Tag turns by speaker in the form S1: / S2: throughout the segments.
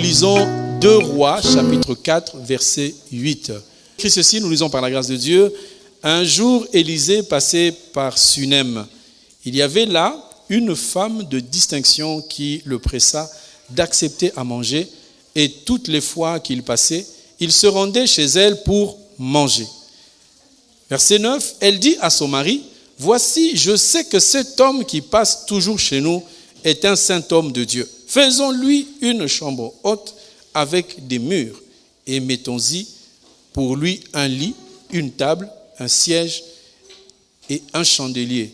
S1: lisons 2 Rois, chapitre 4, verset 8. Écrit ceci, nous lisons par la grâce de Dieu. Un jour, Élisée passait par Sunem. Il y avait là une femme de distinction qui le pressa d'accepter à manger, et toutes les fois qu'il passait, il se rendait chez elle pour manger. Verset 9, elle dit à son mari, « Voici, je sais que cet homme qui passe toujours chez nous est un saint homme de Dieu. Faisons-lui une chambre haute avec des murs et mettons-y pour lui un lit, une table, un siège et un chandelier,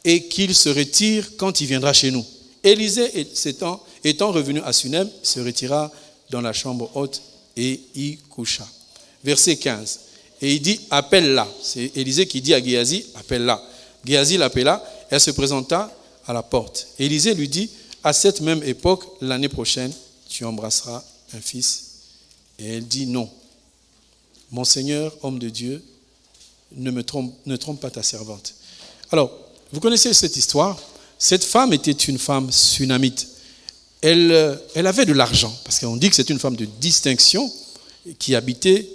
S1: et qu'il se retire quand il viendra chez nous. » Élisée, étant revenu à Sunem, se retira dans la chambre haute et y coucha. Verset 15. Et il dit, appelle-la. C'est Élisée qui dit à Géasi, appelle-la. Géasi l'appela, elle se présenta à la porte. Élisée lui dit, à cette même époque, l'année prochaine, tu embrasseras un fils. Et elle dit, non. Mon Seigneur, homme de Dieu, ne trompe pas ta servante. Alors, vous connaissez cette histoire. Cette femme était une femme sunamite. Elle avait de l'argent, parce qu'on dit que c'est une femme de distinction qui habitait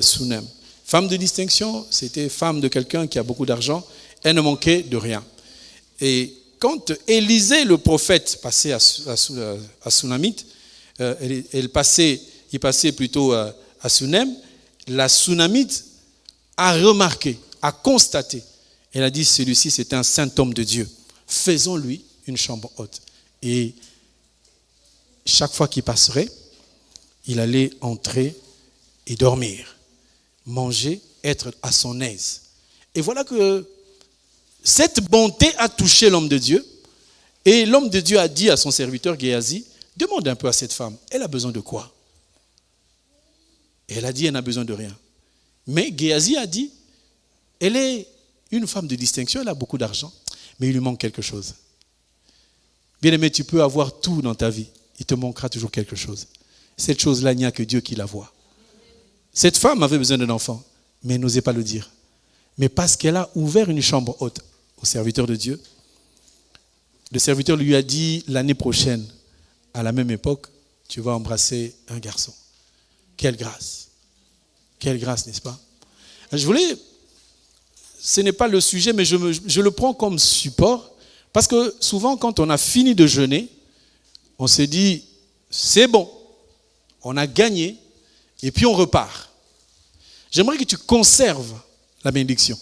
S1: Sunem. Femme de distinction, c'était femme de quelqu'un qui a beaucoup d'argent. Elle ne manquait de rien. Et quand Élisée, le prophète, passait à Sunamite, il passait plutôt à Sunem, la Sunamite a remarqué, a constaté. Elle a dit, celui-ci, c'est un saint homme de Dieu. Faisons-lui une chambre haute. Et chaque fois qu'il passerait, il allait entrer et dormir, manger, être à son aise. Et voilà que cette bonté a touché l'homme de Dieu. Et l'homme de Dieu a dit à son serviteur Géasi, demande un peu à cette femme, elle a besoin de quoi? Et elle a dit, elle n'a besoin de rien. Mais Géasi a dit, elle est une femme de distinction, elle a beaucoup d'argent, mais il lui manque quelque chose. Bien-aimé, tu peux avoir tout dans ta vie, il te manquera toujours quelque chose. Cette chose-là, il n'y a que Dieu qui la voit. Cette femme avait besoin d'un enfant, mais elle n'osait pas le dire. Mais parce qu'elle a ouvert une chambre haute au serviteur de Dieu, le serviteur lui a dit, l'année prochaine, à la même époque, tu vas embrasser un garçon. Quelle grâce. Quelle grâce, n'est-ce pas? Ce n'est pas le sujet, mais je le prends comme support, parce que souvent, quand on a fini de jeûner, on se dit, c'est bon, on a gagné, et puis on repart. J'aimerais que tu conserves la bénédiction.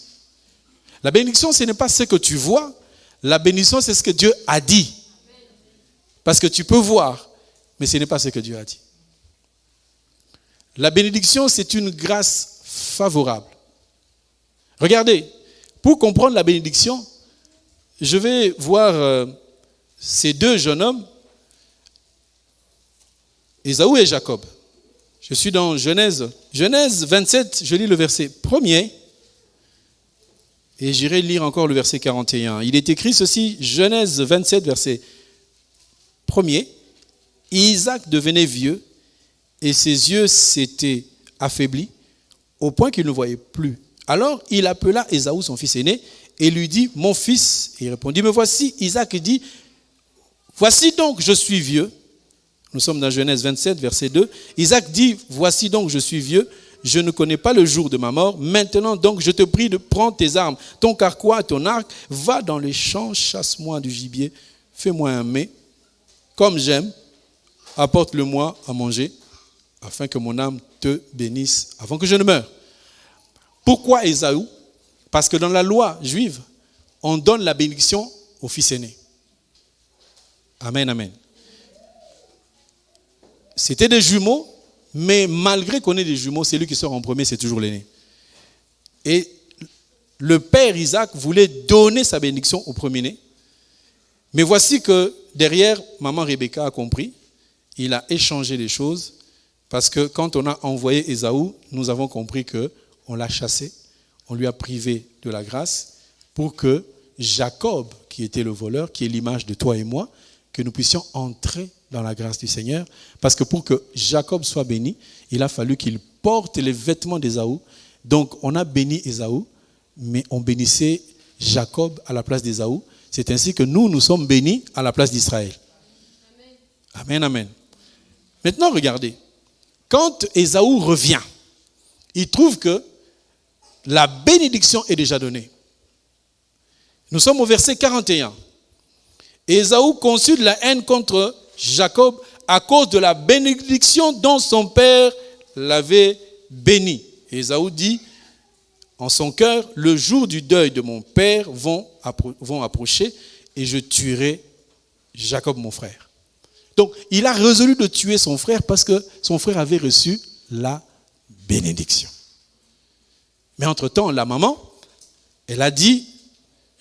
S1: La bénédiction, ce n'est pas ce que tu vois. La bénédiction, c'est ce que Dieu a dit. Parce que tu peux voir, mais ce n'est pas ce que Dieu a dit. La bénédiction, c'est une grâce favorable. Regardez, pour comprendre la bénédiction, je vais voir ces 2 jeunes hommes, Ésaü et Jacob. Je suis dans Genèse 27, je lis le verset 1er. Et j'irai lire encore le verset 41. Il est écrit ceci, Genèse 27, verset 1er. Isaac devenait vieux et ses yeux s'étaient affaiblis au point qu'il ne voyait plus. Alors il appela Ésaü, son fils aîné, et lui dit, mon fils. Et il répondit, me voici. Isaac dit, voici donc, je suis vieux. Nous sommes dans Genèse 27, verset 2. Isaac dit, voici donc, je suis vieux. Je ne connais pas le jour de ma mort. Maintenant donc, je te prie de prendre tes armes, ton carquois, ton arc, va dans les champs, chasse-moi du gibier, fais-moi un mets, comme j'aime, apporte-le-moi à manger, afin que mon âme te bénisse avant que je ne meure. Pourquoi Ésaü? Parce que dans la loi juive, on donne la bénédiction au fils aîné. Amen, amen. C'était des jumeaux, mais malgré qu'on ait des jumeaux, celui qui sort en premier, c'est toujours l'aîné. Et le père Isaac voulait donner sa bénédiction au premier-né. Mais voici que derrière, maman Rebecca a compris. Il a échangé les choses parce que quand on a envoyé Ésaü, nous avons compris qu'on l'a chassé, on lui a privé de la grâce pour que Jacob, qui était le voleur, qui est l'image de toi et moi, que nous puissions entrer dans la grâce du Seigneur. Parce que pour que Jacob soit béni, il a fallu qu'il porte les vêtements d'Ésaü. Donc on a béni Ésaü, mais on bénissait Jacob à la place d'Ésaü. C'est ainsi que nous sommes bénis à la place d'Israël. Amen, amen. Maintenant, regardez. Quand Ésaü revient, il trouve que la bénédiction est déjà donnée. Nous sommes au verset 41. Ésaü conçut de la haine contre Jacob à cause de la bénédiction dont son père l'avait béni. Ésaü dit en son cœur, le jour du deuil de mon père vont approcher et je tuerai Jacob mon frère. Donc il a résolu de tuer son frère parce que son frère avait reçu la bénédiction. Mais entre-temps, la maman, elle a dit,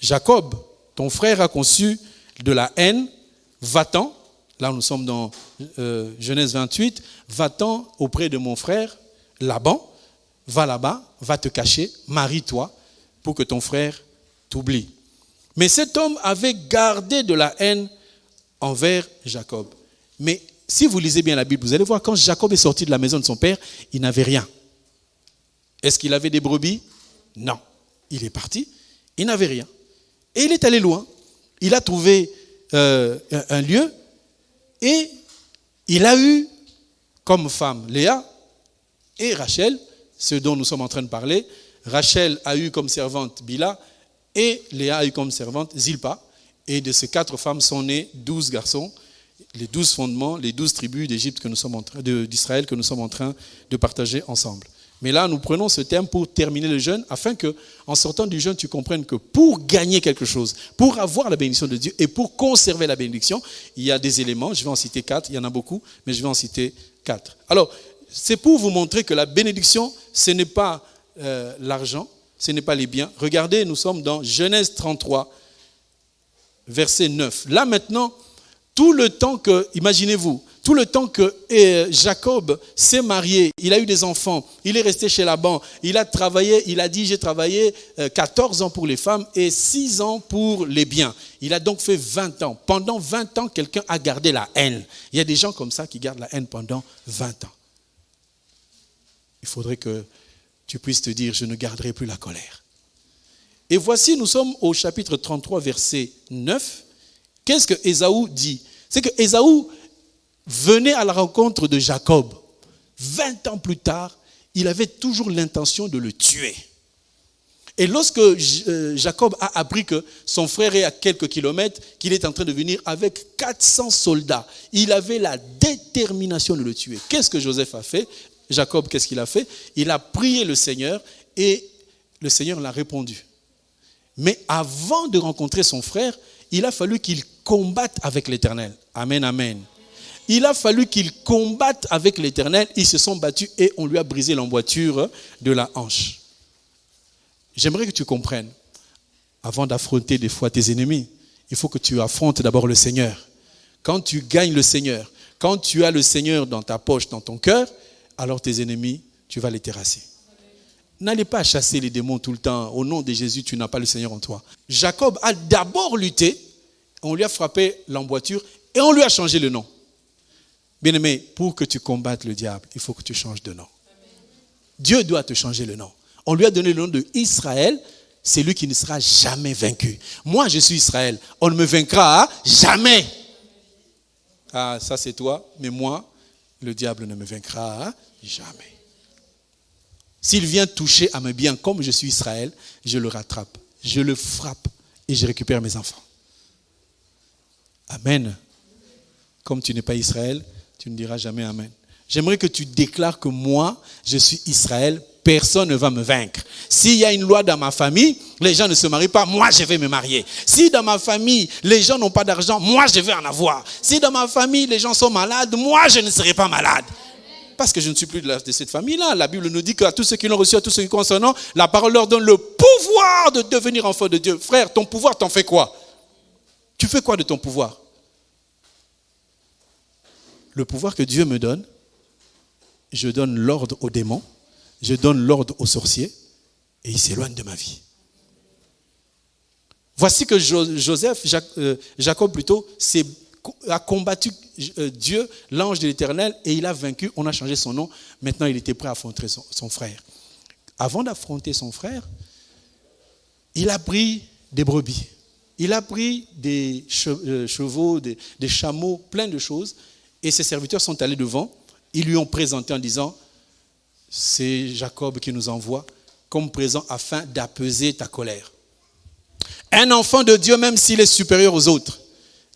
S1: Jacob, ton frère a conçu de la haine, va-t'en, là nous sommes dans Genèse 28, va-t'en auprès de mon frère Laban, va là-bas, va te cacher, marie-toi pour que ton frère t'oublie. Mais cet homme avait gardé de la haine envers Jacob. Mais si vous lisez bien la Bible, vous allez voir, quand Jacob est sorti de la maison de son père, il n'avait rien. Est-ce qu'il avait des brebis? Non. Il est parti, il n'avait rien. Et il est allé loin. Il a trouvé un lieu et il a eu comme femme Léa et Rachel, ce dont nous sommes en train de parler. Rachel a eu comme servante Bila et Léa a eu comme servante Zilpa. Et de ces 4 femmes sont nés 12 garçons, les 12 fondements, les 12 tribus d'Égypte d'Israël que nous sommes en train de partager ensemble. Mais là, nous prenons ce terme pour terminer le jeûne, afin que, en sortant du jeûne, tu comprennes que pour gagner quelque chose, pour avoir la bénédiction de Dieu et pour conserver la bénédiction, il y a des éléments, je vais en citer 4, il y en a beaucoup, mais je vais en citer 4. Alors, c'est pour vous montrer que la bénédiction, ce n'est pas l'argent, ce n'est pas les biens. Regardez, nous sommes dans Genèse 33, verset 9. Là maintenant, tout le temps que, imaginez-vous, tout le temps que Jacob s'est marié, il a eu des enfants, il est resté chez Laban, il a travaillé, il a dit j'ai travaillé 14 ans pour les femmes et 6 ans pour les biens. Il a donc fait 20 ans. Pendant 20 ans, quelqu'un a gardé la haine. Il y a des gens comme ça qui gardent la haine pendant 20 ans. Il faudrait que tu puisses te dire je ne garderai plus la colère. Et voici, nous sommes au chapitre 33, verset 9. Qu'est-ce que Ésaü dit? C'est que Ésaü venait à la rencontre de Jacob. 20 ans plus tard, il avait toujours l'intention de le tuer. Et lorsque Jacob a appris que son frère est à quelques kilomètres, qu'il est en train de venir avec 400 soldats, il avait la détermination de le tuer. Qu'est-ce que Joseph a fait? Jacob, qu'est-ce qu'il a fait? Il a prié le Seigneur et le Seigneur l'a répondu. Mais avant de rencontrer son frère, il a fallu qu'il combatte avec l'Éternel. Amen, amen. Il a fallu qu'il combatte avec l'Éternel. Ils se sont battus et on lui a brisé l'emboîture de la hanche. J'aimerais que tu comprennes, avant d'affronter des fois tes ennemis, il faut que tu affrontes d'abord le Seigneur. Quand tu gagnes le Seigneur, quand tu as le Seigneur dans ta poche, dans ton cœur, alors tes ennemis, tu vas les terrasser. N'allez pas chasser les démons tout le temps. Au nom de Jésus, tu n'as pas le Seigneur en toi. Jacob a d'abord lutté, on lui a frappé l'emboîture et on lui a changé le nom. Bien-aimé, pour que tu combattes le diable, il faut que tu changes de nom. Dieu doit te changer le nom. On lui a donné le nom de Israël, c'est lui qui ne sera jamais vaincu. Moi, je suis Israël. On ne me vaincra jamais. Ah, ça c'est toi, mais moi, le diable ne me vaincra jamais. S'il vient toucher à mes biens comme je suis Israël, je le rattrape, je le frappe et je récupère mes enfants. Amen. Comme tu n'es pas Israël, tu ne diras jamais Amen. J'aimerais que tu déclares que moi, je suis Israël, personne ne va me vaincre. S'il y a une loi dans ma famille, les gens ne se marient pas, moi je vais me marier. Si dans ma famille, les gens n'ont pas d'argent, moi je vais en avoir. Si dans ma famille, les gens sont malades, moi je ne serai pas malade. Parce que je ne suis plus de cette famille-là. La Bible nous dit qu'à tous ceux qui l'ont reçu, à tous ceux qui croient en son nom, la parole leur donne le pouvoir de devenir enfants de Dieu. Frère, ton pouvoir, t'en fais quoi? Tu fais quoi de ton pouvoir? Le pouvoir que Dieu me donne, je donne l'ordre aux démons, je donne l'ordre aux sorciers, et ils s'éloignent de ma vie. Voici que Jacob plutôt, a combattu Dieu, l'ange de l'Éternel, et il a vaincu, on a changé son nom. Maintenant, il était prêt à affronter son frère. Avant d'affronter son frère, il a pris des brebis, il a pris des chevaux, des chameaux, plein de choses, et ses serviteurs sont allés devant, Ils lui ont présenté en disant, c'est Jacob qui nous envoie comme présent afin d'apaiser ta colère. Un enfant de Dieu, même s'il est supérieur aux autres,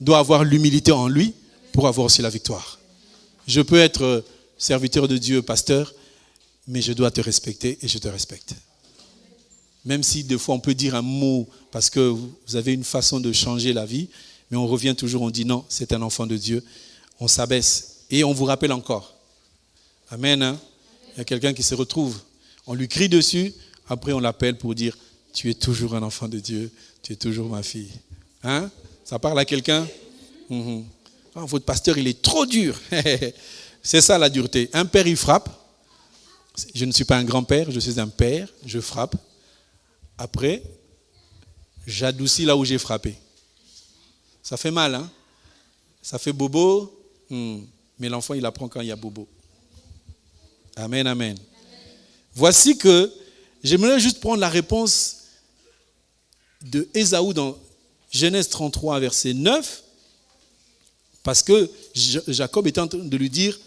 S1: doit avoir l'humilité en lui pour avoir aussi la victoire. Je peux être serviteur de Dieu, pasteur, mais je dois te respecter et je te respecte. Même si des fois on peut dire un mot parce que vous avez une façon de changer la vie, mais on revient toujours, on dit non, c'est un enfant de Dieu. On s'abaisse et on vous rappelle encore. Amen. Hein? Il y a quelqu'un qui se retrouve, on lui crie dessus, après on l'appelle pour dire tu es toujours un enfant de Dieu, tu es toujours ma fille. Hein? Ça parle à quelqu'un? Oh, votre pasteur, il est trop dur. C'est ça la dureté. Un père, il frappe. Je ne suis pas un grand-père, je suis un père, je frappe. Après, j'adoucis là où j'ai frappé. Ça fait mal, hein? Ça fait bobo. Mais l'enfant, il apprend quand il y a bobo. Amen, amen. Voici que j'aimerais juste prendre la réponse de Ésaü dans Genèse 33, verset 9, parce que Jacob était en train de lui dire,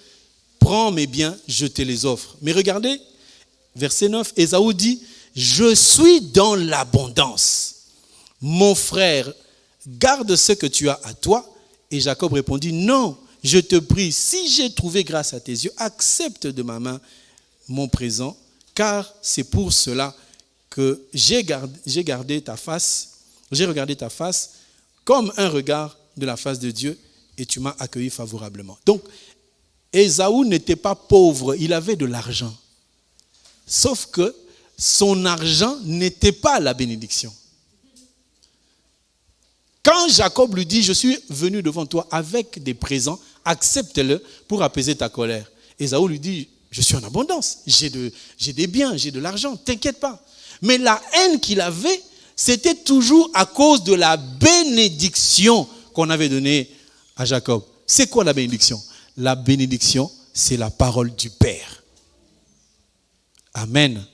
S1: prends mes biens, je te les offre. Mais regardez, verset 9, Ésaü dit, je suis dans l'abondance. Mon frère, garde ce que tu as à toi. Et Jacob répondit, non, je te prie, si j'ai trouvé grâce à tes yeux, accepte de ma main mon présent, car c'est pour cela que j'ai regardé ta face comme un regard de la face de Dieu et tu m'as accueilli favorablement. Donc, Ésaü n'était pas pauvre, il avait de l'argent. Sauf que son argent n'était pas la bénédiction. Quand Jacob lui dit, je suis venu devant toi avec des présents, accepte-le pour apaiser ta colère. Ésaü lui dit, je suis en abondance, j'ai des biens, j'ai de l'argent, t'inquiète pas. Mais la haine qu'il avait, c'était toujours à cause de la bénédiction qu'on avait donnée à Jacob. C'est quoi la bénédiction? La bénédiction, c'est la parole du Père. Amen.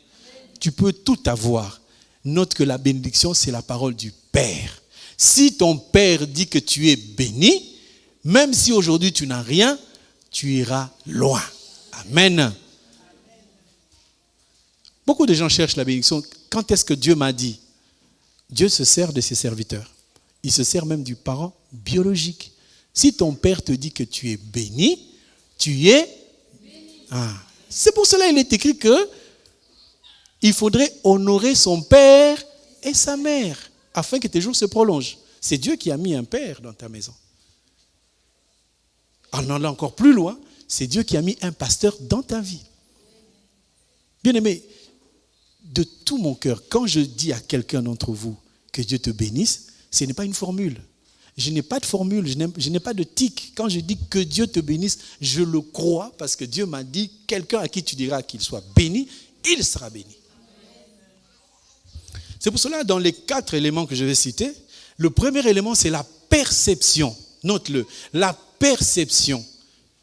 S1: Tu peux tout avoir. Note que la bénédiction, c'est la parole du Père. Si ton Père dit que tu es béni, même si aujourd'hui tu n'as rien, tu iras loin. Amen. Beaucoup de gens cherchent la bénédiction. Quand est-ce que Dieu m'a dit? Dieu se sert de ses serviteurs. Il se sert même du parent biologique. Si ton père te dit que tu es béni, tu es béni. C'est pour cela qu'il est écrit que il faudrait honorer son père et sa mère afin que tes jours se prolongent. C'est Dieu qui a mis un père dans ta maison. En allant encore plus loin, c'est Dieu qui a mis un pasteur dans ta vie. Bien-aimé, de tout mon cœur, quand je dis à quelqu'un d'entre vous que Dieu te bénisse, ce n'est pas une formule. Je n'ai pas de formule, je n'ai pas de tic. Quand je dis que Dieu te bénisse, je le crois parce que Dieu m'a dit, quelqu'un à qui tu diras qu'il soit béni, il sera béni. C'est pour cela, dans les 4 éléments que je vais citer, le premier élément, c'est la perception. Note-le, la perception.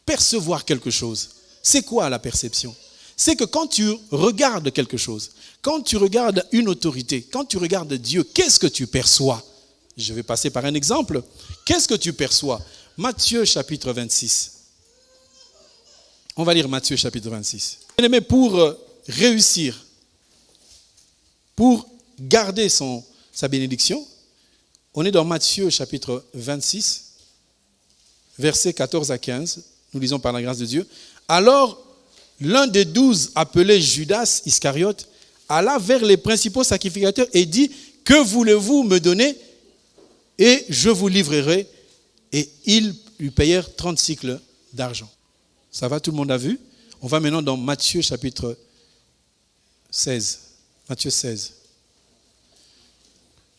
S1: Percevoir quelque chose. C'est quoi la perception? C'est que quand tu regardes quelque chose, quand tu regardes une autorité, quand tu regardes Dieu, qu'est-ce que tu perçois? Je vais passer par un exemple. Qu'est-ce que tu perçois? Matthieu chapitre 26. On va lire Matthieu chapitre 26. Mais pour réussir, pour garder sa bénédiction, on est dans Matthieu chapitre 26, versets 14 à 15. Nous lisons par la grâce de Dieu. Alors, l'un des 12, appelé Judas Iscariote, alla vers les principaux sacrificateurs et dit, que voulez-vous me donner et je vous livrerai. Et ils lui payèrent 30 cycles d'argent. Ça va, tout le monde a vu? On va maintenant dans Matthieu chapitre 16. Matthieu 16.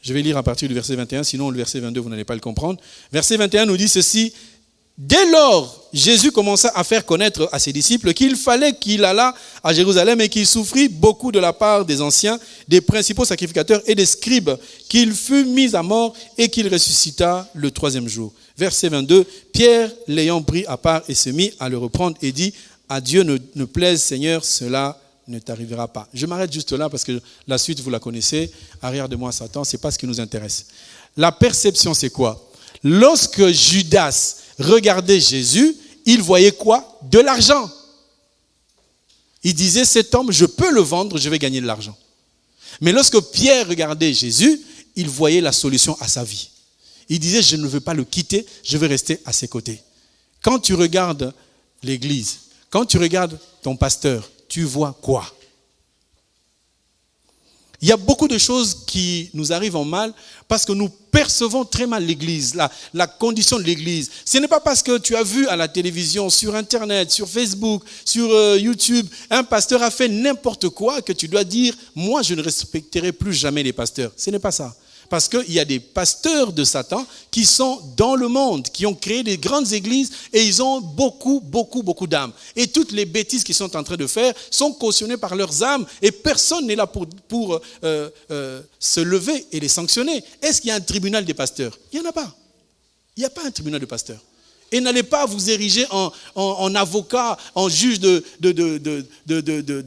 S1: Je vais lire à partir du verset 21, sinon le verset 22, vous n'allez pas le comprendre. Verset 21 nous dit ceci. Dès lors, Jésus commença à faire connaître à ses disciples qu'il fallait qu'il allât à Jérusalem et qu'il souffrit beaucoup de la part des anciens, des principaux sacrificateurs et des scribes, qu'il fût mis à mort et qu'il ressuscita le 3e jour. Verset 22, Pierre l'ayant pris à part et se mit à le reprendre et dit, à Dieu ne plaise Seigneur, cela ne t'arrivera pas. Je m'arrête juste là parce que la suite vous la connaissez. Arrière de moi Satan, ce n'est pas ce qui nous intéresse. La perception c'est quoi? Lorsque Judas regardait Jésus, il voyait quoi? De l'argent. Il disait, cet homme, je peux le vendre, je vais gagner de l'argent. Mais lorsque Pierre regardait Jésus, il voyait la solution à sa vie. Il disait, je ne veux pas le quitter, je veux rester à ses côtés. Quand tu regardes l'église, quand tu regardes ton pasteur, tu vois quoi? Il y a beaucoup de choses qui nous arrivent en mal parce que nous percevons très mal l'église, la condition de l'église. Ce n'est pas parce que tu as vu à la télévision, sur Internet, sur Facebook, sur YouTube, un pasteur a fait n'importe quoi que tu dois dire, moi je ne respecterai plus jamais les pasteurs. Ce n'est pas ça. Parce qu'il y a des pasteurs de Satan qui sont dans le monde, qui ont créé des grandes églises et ils ont beaucoup d'âmes. Et toutes les bêtises qu'ils sont en train de faire sont cautionnées par leurs âmes et personne n'est là pour se lever et les sanctionner. Est-ce qu'il y a un tribunal des pasteurs? Il n'y en a pas. Il n'y a pas un tribunal de pasteurs. Et n'allez pas vous ériger en avocat, en juge de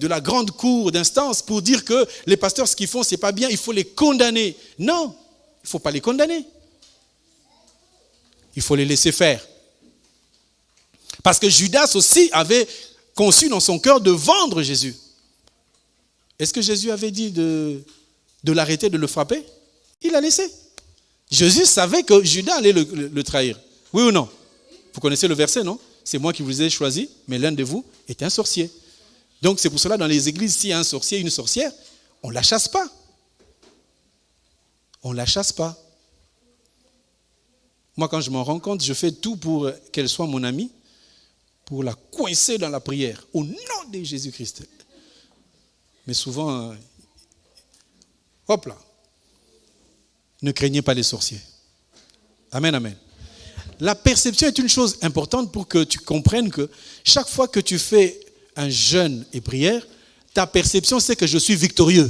S1: la grande cour d'instance pour dire que les pasteurs, ce qu'ils font, ce n'est pas bien, il faut les condamner. Non, il ne faut pas les condamner. Il faut les laisser faire. Parce que Judas aussi avait conçu dans son cœur de vendre Jésus. Est-ce que Jésus avait dit de l'arrêter, de le frapper? Il l'a laissé. Jésus savait que Judas allait le trahir. Oui ou non? Vous connaissez le verset, non? C'est moi qui vous ai choisi, mais l'un de vous est un sorcier. Donc c'est pour cela, dans les églises, s'il y a un sorcier, une sorcière, on ne la chasse pas. On ne la chasse pas. Moi, quand je m'en rends compte, je fais tout pour qu'elle soit mon amie, pour la coincer dans la prière, au nom de Jésus-Christ. Mais souvent, hop là, ne craignez pas les sorciers. Amen, amen. La perception est une chose importante pour que tu comprennes que chaque fois que tu fais un jeûne et prière, ta perception c'est que je suis victorieux.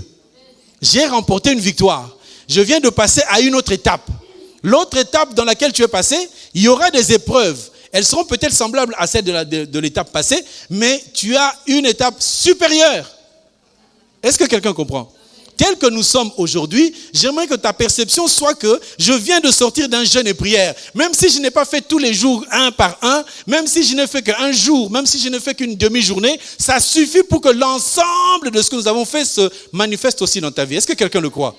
S1: J'ai remporté une victoire. Je viens de passer à une autre étape. L'autre étape dans laquelle tu es passé, il y aura des épreuves. Elles seront peut-être semblables à celles de l'étape passée, mais tu as une étape supérieure. Est-ce que quelqu'un comprend? Tel que nous sommes aujourd'hui, j'aimerais que ta perception soit que je viens de sortir d'un jeûne et prière. Même si je n'ai pas fait tous les jours un par un, même si je n'ai fait qu'un jour, même si je n'ai fait qu'une demi-journée, ça suffit pour que l'ensemble de ce que nous avons fait se manifeste aussi dans ta vie. Est-ce que quelqu'un le croit?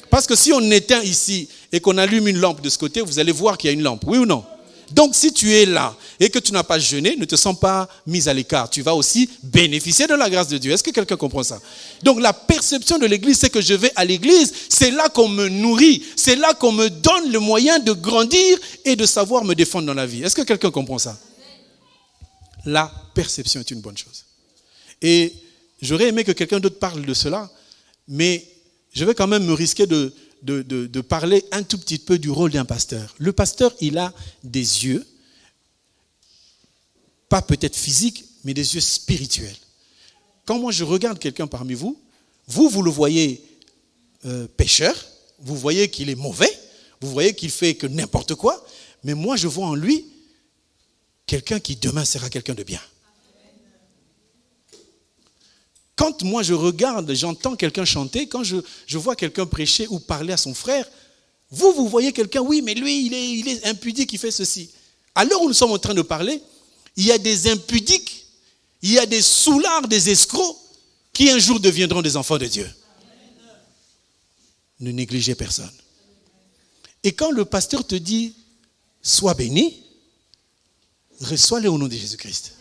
S1: Parce que si on éteint ici et qu'on allume une lampe de ce côté, vous allez voir qu'il y a une lampe. Oui ou non? Donc si tu es là et que tu n'as pas jeûné, ne te sens pas mis à l'écart. Tu vas aussi bénéficier de la grâce de Dieu. Est-ce que quelqu'un comprend ça? Donc la perception de l'église, c'est que je vais à l'église, c'est là qu'on me nourrit, c'est là qu'on me donne le moyen de grandir et de savoir me défendre dans la vie. Est-ce que quelqu'un comprend ça? La perception est une bonne chose. Et j'aurais aimé que quelqu'un d'autre parle de cela, mais je vais quand même me risquer de parler un tout petit peu du rôle d'un pasteur. Le pasteur, il a des yeux, pas peut-être physiques, mais des yeux spirituels. Quand moi je regarde quelqu'un parmi vous, vous le voyez pécheur, vous voyez qu'il est mauvais, vous voyez qu'il fait que n'importe quoi, mais moi je vois en lui quelqu'un qui demain sera quelqu'un de bien. Quand moi je regarde, j'entends quelqu'un chanter, quand je vois quelqu'un prêcher ou parler à son frère, vous voyez quelqu'un, oui, mais lui, il est impudique, il fait ceci. À l'heure où nous sommes en train de parler, il y a des impudiques, il y a des soulards, des escrocs, qui un jour deviendront des enfants de Dieu. Ne négligez personne. Et quand le pasteur te dit, sois béni, reçois-le au nom de Jésus-Christ.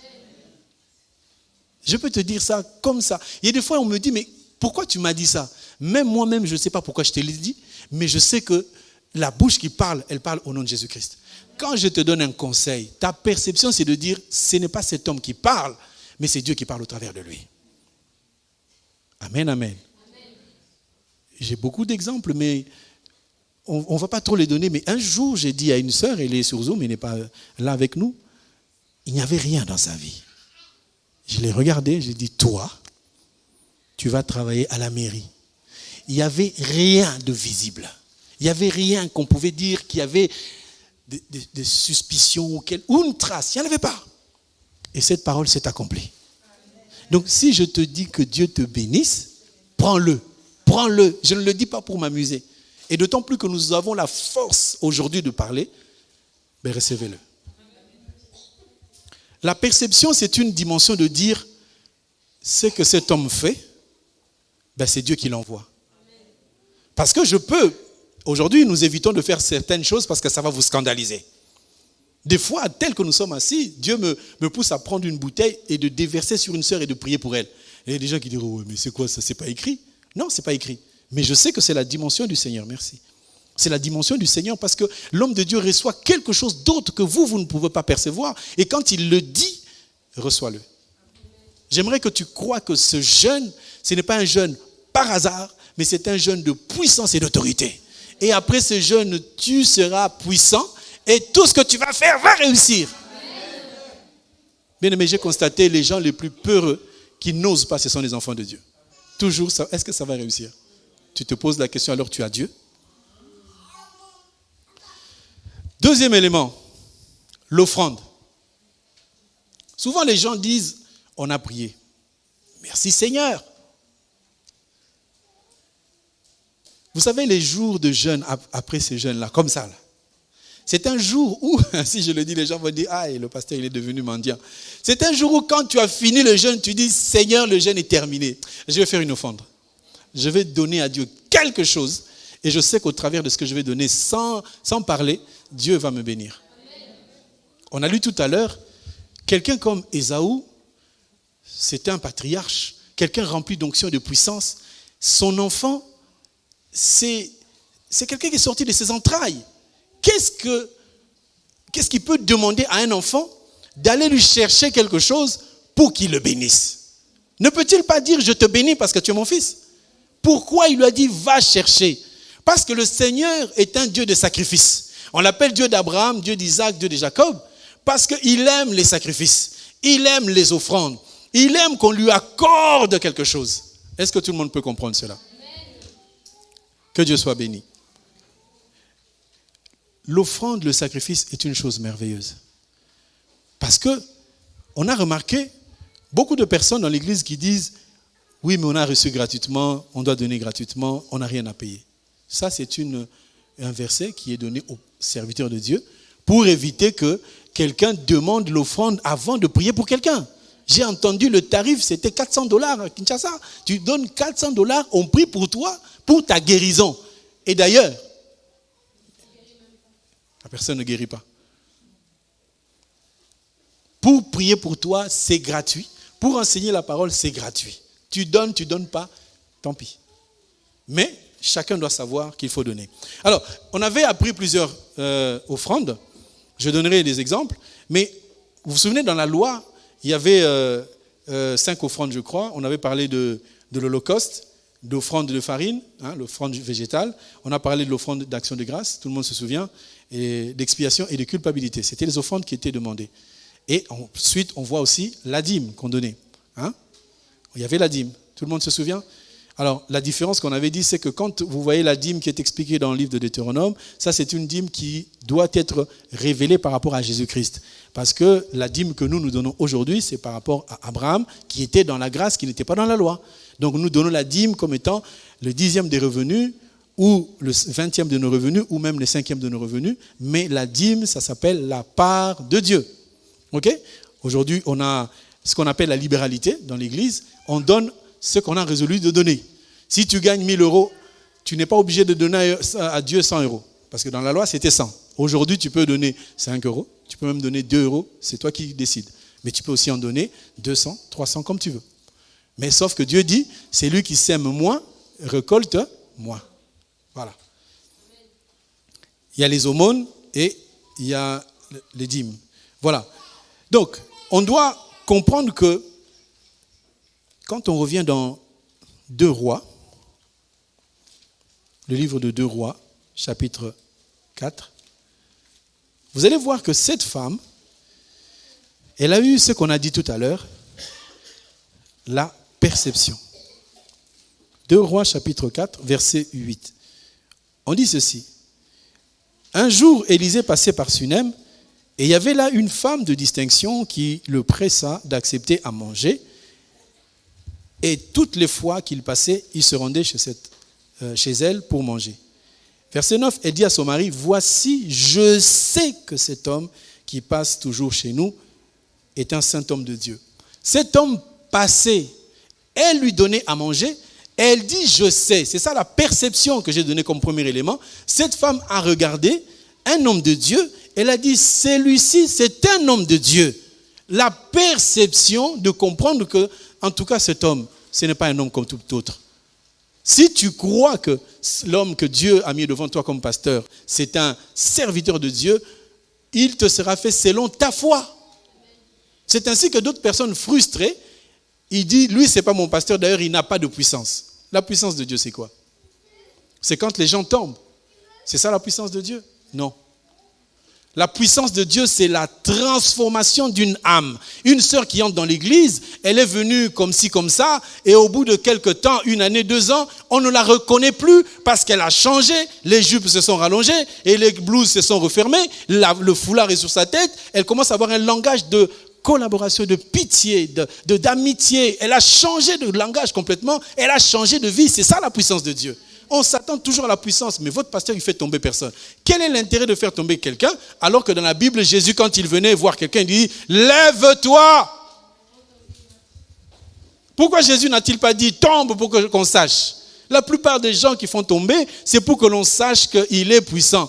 S1: Je peux te dire ça comme ça. Il y a des fois, on me dit, mais pourquoi tu m'as dit ça? Même moi-même, je ne sais pas pourquoi je te l'ai dit, mais je sais que la bouche qui parle, elle parle au nom de Jésus-Christ. Quand je te donne un conseil, ta perception, c'est de dire, ce n'est pas cet homme qui parle, mais c'est Dieu qui parle au travers de lui. Amen, amen. J'ai beaucoup d'exemples, mais on ne va pas trop les donner. Mais un jour, j'ai dit à une sœur, elle est sur Zoom, elle n'est pas là avec nous, il n'y avait rien dans sa vie. Je l'ai regardé, j'ai dit, toi, tu vas travailler à la mairie. Il n'y avait rien de visible. Il n'y avait rien qu'on pouvait dire qu'il y avait des suspicions ou une trace. Il n'y en avait pas. Et cette parole s'est accomplie. Donc si je te dis que Dieu te bénisse, prends-le. Prends-le. Je ne le dis pas pour m'amuser. Et d'autant plus que nous avons la force aujourd'hui de parler, mais recevez-le. La perception, c'est une dimension de dire, ce que cet homme fait, c'est Dieu qui l'envoie. Parce que je peux, aujourd'hui nous évitons de faire certaines choses parce que ça va vous scandaliser. Des fois, tel que nous sommes assis, Dieu me pousse à prendre une bouteille et de déverser sur une sœur et de prier pour elle. Et il y a des gens qui diront, ouais, mais c'est quoi ça, c'est pas écrit? Non, c'est pas écrit. Mais je sais que c'est la dimension du Seigneur, merci. C'est la dimension du Seigneur parce que l'homme de Dieu reçoit quelque chose d'autre que vous ne pouvez pas percevoir. Et quand il le dit, reçois-le. J'aimerais que tu crois que ce jeûne, ce n'est pas un jeûne par hasard, mais c'est un jeûne de puissance et d'autorité. Et après ce jeûne, tu seras puissant et tout ce que tu vas faire va réussir. Bien aimé, j'ai constaté les gens les plus peureux qui n'osent pas, ce sont les enfants de Dieu. Toujours, est-ce que ça va réussir? Tu te poses la question, alors tu as Dieu? Deuxième élément, l'offrande. Souvent les gens disent, on a prié. Merci Seigneur. Vous savez, les jours de jeûne, après ces jeûnes-là, comme ça, là, c'est un jour où, si je le dis, les gens vont dire, ah, le pasteur, il est devenu mendiant. C'est un jour où, quand tu as fini le jeûne, tu dis, Seigneur, le jeûne est terminé. Je vais faire une offrande. Je vais donner à Dieu quelque chose. Et je sais qu'au travers de ce que je vais donner, sans parler, Dieu va me bénir. On a lu tout à l'heure, quelqu'un comme Ésaü, c'était un patriarche, quelqu'un rempli d'onction et de puissance. Son enfant, c'est quelqu'un qui est sorti de ses entrailles. Qu'est-ce qu'il peut demander à un enfant d'aller lui chercher quelque chose pour qu'il le bénisse? Ne peut-il pas dire, je te bénis parce que tu es mon fils? Pourquoi il lui a dit, va chercher? Parce que le Seigneur est un Dieu de sacrifice. On l'appelle Dieu d'Abraham, Dieu d'Isaac, Dieu de Jacob, parce qu'il aime les sacrifices, il aime les offrandes, il aime qu'on lui accorde quelque chose. Est-ce que tout le monde peut comprendre cela? Que Dieu soit béni. L'offrande, le sacrifice est une chose merveilleuse. Parce que on a remarqué beaucoup de personnes dans l'église qui disent, oui, mais on a reçu gratuitement, on doit donner gratuitement, on n'a rien à payer. Ça, c'est un verset qui est donné aux serviteurs de Dieu pour éviter que quelqu'un demande l'offrande avant de prier pour quelqu'un. J'ai entendu le tarif, c'était $400 à Kinshasa. Tu donnes $400, on prie pour toi, pour ta guérison. Et d'ailleurs, la personne ne guérit pas. Pour prier pour toi, c'est gratuit. Pour enseigner la parole, c'est gratuit. Tu donnes pas, tant pis. Mais chacun doit savoir qu'il faut donner. Alors, on avait appris plusieurs offrandes. Je donnerai des exemples. Mais vous vous souvenez, dans la loi, il y avait 5 offrandes, je crois. On avait parlé de l'Holocauste, d'offrande de farine, l'offrande végétale. On a parlé de l'offrande d'action de grâce, tout le monde se souvient, et d'expiation et de culpabilité. C'était les offrandes qui étaient demandées. Et ensuite, on voit aussi la dîme qu'on donnait. Il y avait la dîme. Tout le monde se souvient? Alors, la différence qu'on avait dit, c'est que quand vous voyez la dîme qui est expliquée dans le livre de Deutéronome, ça c'est une dîme qui doit être révélée par rapport à Jésus-Christ. Parce que la dîme que nous donnons aujourd'hui, c'est par rapport à Abraham, qui était dans la grâce, qui n'était pas dans la loi. Donc nous donnons la dîme comme étant le 10e des revenus, ou le 20e de nos revenus, ou même le 5e de nos revenus. Mais la dîme, ça s'appelle la part de Dieu. Ok? Aujourd'hui, on a ce qu'on appelle la libéralité dans l'église. On donne ce qu'on a résolu de donner. Si tu gagnes 1000 euros, tu n'es pas obligé de donner à Dieu 100 euros. Parce que dans la loi, c'était 100. Aujourd'hui, tu peux donner 5 euros. Tu peux même donner 2 euros. C'est toi qui décides. Mais tu peux aussi en donner 200, 300, comme tu veux. Mais sauf que Dieu dit, c'est lui qui sème moins, récolte moins. Voilà. Il y a les aumônes et il y a les dîmes. Voilà. Donc, on doit comprendre que quand on revient dans 2 Rois, le livre de 2 Rois, chapitre 4, vous allez voir que cette femme, elle a eu ce qu'on a dit tout à l'heure, la perception. 2 Rois, chapitre 4, verset 8. On dit ceci. Un jour, Élisée passait par Sunem, et il y avait là une femme de distinction qui le pressa d'accepter à manger. Et toutes les fois qu'il passait, il se rendait chez elle pour manger. Verset 9, elle dit à son mari, « Voici, je sais que cet homme qui passe toujours chez nous est un saint homme de Dieu. » Cet homme passait Elle lui donnait à manger. Elle dit, je sais. C'est ça la perception que j'ai donnée comme premier élément. Cette femme a regardé un homme de Dieu. Elle a dit, celui-ci, c'est un homme de Dieu. La perception de comprendre que, en tout cas, cet homme, ce n'est pas un homme comme tout autre. Si tu crois que l'homme que Dieu a mis devant toi comme pasteur, c'est un serviteur de Dieu, il te sera fait selon ta foi. C'est ainsi que d'autres personnes frustrées, ils disent, lui, ce n'est pas mon pasteur, d'ailleurs, il n'a pas de puissance. La puissance de Dieu, c'est quoi? C'est quand les gens tombent. C'est ça la puissance de Dieu? Non. La puissance de Dieu, c'est la transformation d'une âme. Une sœur qui entre dans l'église, elle est venue comme ci, comme ça, et au bout de quelques temps, 1 année, 2 ans, on ne la reconnaît plus parce qu'elle a changé, les jupes se sont rallongées, et les blouses se sont refermées, le foulard est sur sa tête, elle commence à avoir un langage de collaboration, de pitié, d'amitié. Elle a changé de langage complètement, elle a changé de vie, c'est ça la puissance de Dieu. On s'attend toujours à la puissance, mais votre pasteur, il fait tomber personne. Quel est l'intérêt de faire tomber quelqu'un, alors que dans la Bible, Jésus, quand il venait voir quelqu'un, il dit, lève-toi. Pourquoi Jésus n'a-t-il pas dit, tombe pour qu'on sache? La plupart des gens qui font tomber, c'est pour que l'on sache qu'il est puissant.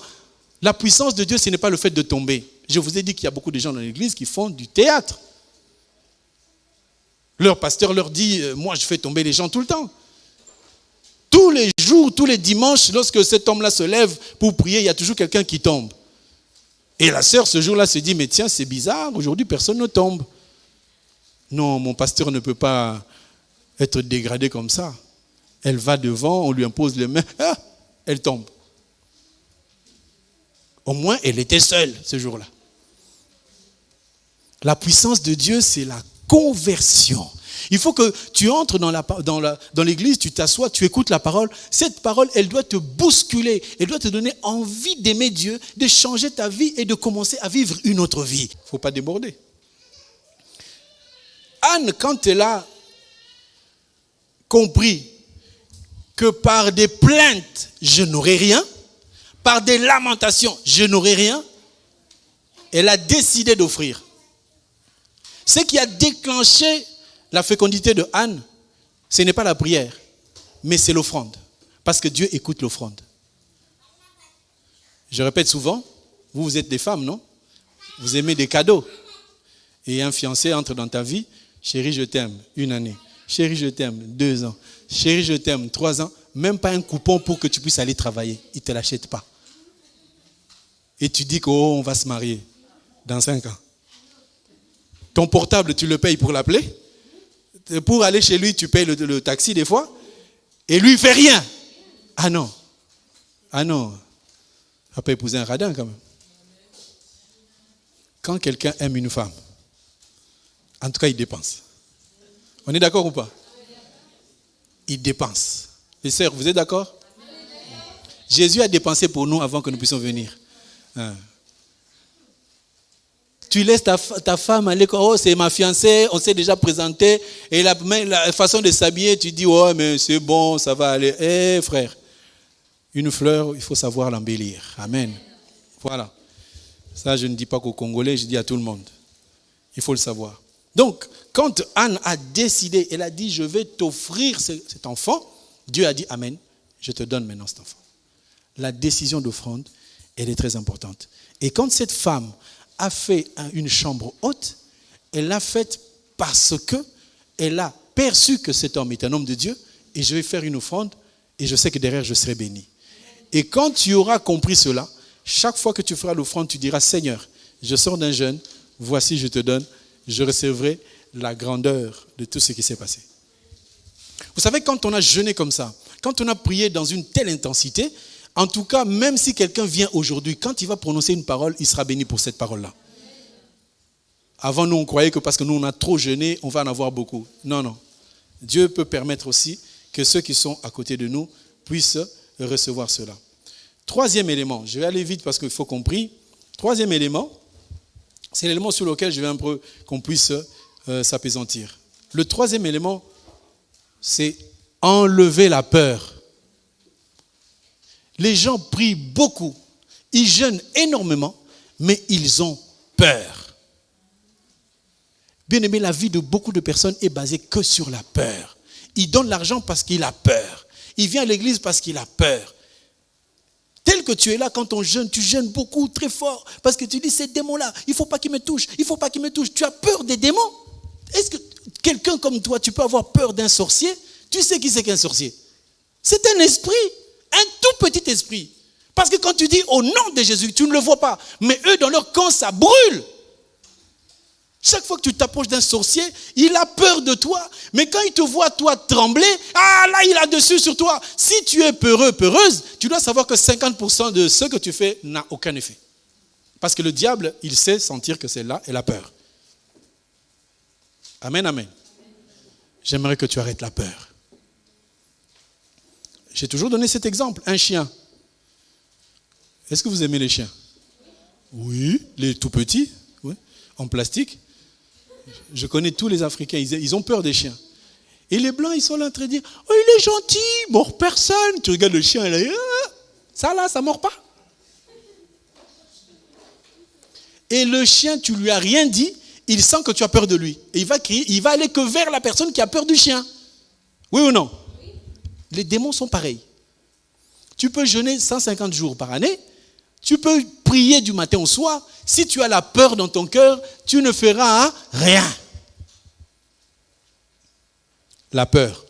S1: La puissance de Dieu, ce n'est pas le fait de tomber. Je vous ai dit qu'il y a beaucoup de gens dans l'église qui font du théâtre. Leur pasteur leur dit, moi je fais tomber les gens tout le temps. Tous les jours, tous les dimanches, lorsque cet homme-là se lève pour prier, il y a toujours quelqu'un qui tombe. Et la sœur, ce jour-là, se dit, mais tiens, c'est bizarre, aujourd'hui, personne ne tombe. Non, mon pasteur ne peut pas être dégradé comme ça. Elle va devant, on lui impose les mains, elle tombe. Au moins, elle était seule ce jour-là. La puissance de Dieu, c'est la conversion. Il faut que tu entres dans l'église, tu t'assois, tu écoutes la parole. Cette parole, elle doit te bousculer. Elle doit te donner envie d'aimer Dieu, de changer ta vie et de commencer à vivre une autre vie. Il ne faut pas déborder. Anne, quand elle a compris que par des plaintes, je n'aurai rien, par des lamentations, je n'aurai rien, elle a décidé d'offrir. Ce qui a déclenché la fécondité de Anne, ce n'est pas la prière, mais c'est l'offrande. Parce que Dieu écoute l'offrande. Je répète souvent, vous êtes des femmes, non? Vous aimez des cadeaux. Et un fiancé entre dans ta vie, chérie, je t'aime, 1 année. Chérie, je t'aime, 2 ans. Chérie, je t'aime, 3 ans. Même pas un coupon pour que tu puisses aller travailler. Il ne te l'achète pas. Et tu dis qu'on va se marier dans 5 ans. Ton portable, tu le payes pour l'appeler. Pour aller chez lui, tu payes le taxi des fois. Et lui, il ne fait rien. Ah non. Ah non. Il va pas épouser un radin quand même. Quand quelqu'un aime une femme, en tout cas, il dépense. On est d'accord ou pas? Il dépense. Les sœurs, vous êtes d'accord? Jésus a dépensé pour nous avant que nous puissions venir. Tu laisses ta femme aller, oh c'est ma fiancée, on s'est déjà présenté, et la façon de s'habiller, tu dis, oh mais c'est bon, ça va aller. Eh frère, une fleur, il faut savoir l'embellir. Amen. Voilà. Ça, je ne dis pas qu'aux Congolais, je dis à tout le monde. Il faut le savoir. Donc, quand Anne a décidé, elle a dit, je vais t'offrir cet enfant, Dieu a dit, amen, je te donne maintenant cet enfant. La décision d'offrande, elle est très importante. Et quand cette femme a fait une chambre haute, elle l'a faite parce qu'elle a perçu que cet homme est un homme de Dieu, et je vais faire une offrande, et je sais que derrière, je serai béni. Et quand tu auras compris cela, chaque fois que tu feras l'offrande, tu diras, Seigneur, je sors d'un jeûne, voici, je te donne, je recevrai la grandeur de tout ce qui s'est passé. Vous savez, quand on a jeûné comme ça, quand on a prié dans une telle intensité, en tout cas, même si quelqu'un vient aujourd'hui, quand il va prononcer une parole, il sera béni pour cette parole-là. Avant, nous, on croyait que parce que nous, on a trop jeûné, on va en avoir beaucoup. Non, non. Dieu peut permettre aussi que ceux qui sont à côté de nous puissent recevoir cela. Troisième élément, je vais aller vite parce qu'il faut qu'on prie. Troisième élément, c'est l'élément sur lequel je veux un peu qu'on puisse s'apaisantir. Le troisième élément, c'est enlever la peur. Les gens prient beaucoup, ils jeûnent énormément, mais ils ont peur. Bien aimé, la vie de beaucoup de personnes est basée que sur la peur. il donne l'argent parce qu'il a peur. Il vient à l'église parce qu'il a peur. Tel que tu es là quand on jeûne, tu jeûnes beaucoup, très fort. Parce que tu dis, ces démons-là, il ne faut pas qu'ils me touchent. Il ne faut pas qu'ils me touchent. Tu as peur des démons? Est-ce que quelqu'un comme toi, tu peux avoir peur d'un sorcier? Tu sais qui c'est qu'un sorcier? C'est un esprit, un tout petit esprit. Parce que quand tu dis au nom de Jésus, tu ne le vois pas. Mais eux, dans leur camp, ça brûle. Chaque fois que tu t'approches d'un sorcier, il a peur de toi. Mais quand il te voit, toi, trembler, ah là, il a dessus sur toi. Si tu es peureux, peureuse, tu dois savoir que 50% de ce que tu fais n'a aucun effet. Parce que le diable, il sait sentir que celle-là est la peur. Amen, amen. J'aimerais que tu arrêtes la peur. J'ai toujours donné cet exemple. Un chien. Est-ce que vous aimez les chiens? Oui, les tout petits, oui, en plastique. Je connais tous les Africains, ils ont peur des chiens. Et les Blancs, ils sont là en train de dire, oh, il est gentil, il ne mord personne. Tu regardes le chien, il est ça là, ça ne mord pas. Et le chien, tu ne lui as rien dit, il sent que tu as peur de lui. Et il va crier, il va aller que vers la personne qui a peur du chien. Oui ou non? Oui. Les démons sont pareils. Tu peux jeûner 150 jours par année, tu peux prier du matin au soir. Si tu as la peur dans ton cœur, tu ne feras rien. La peur.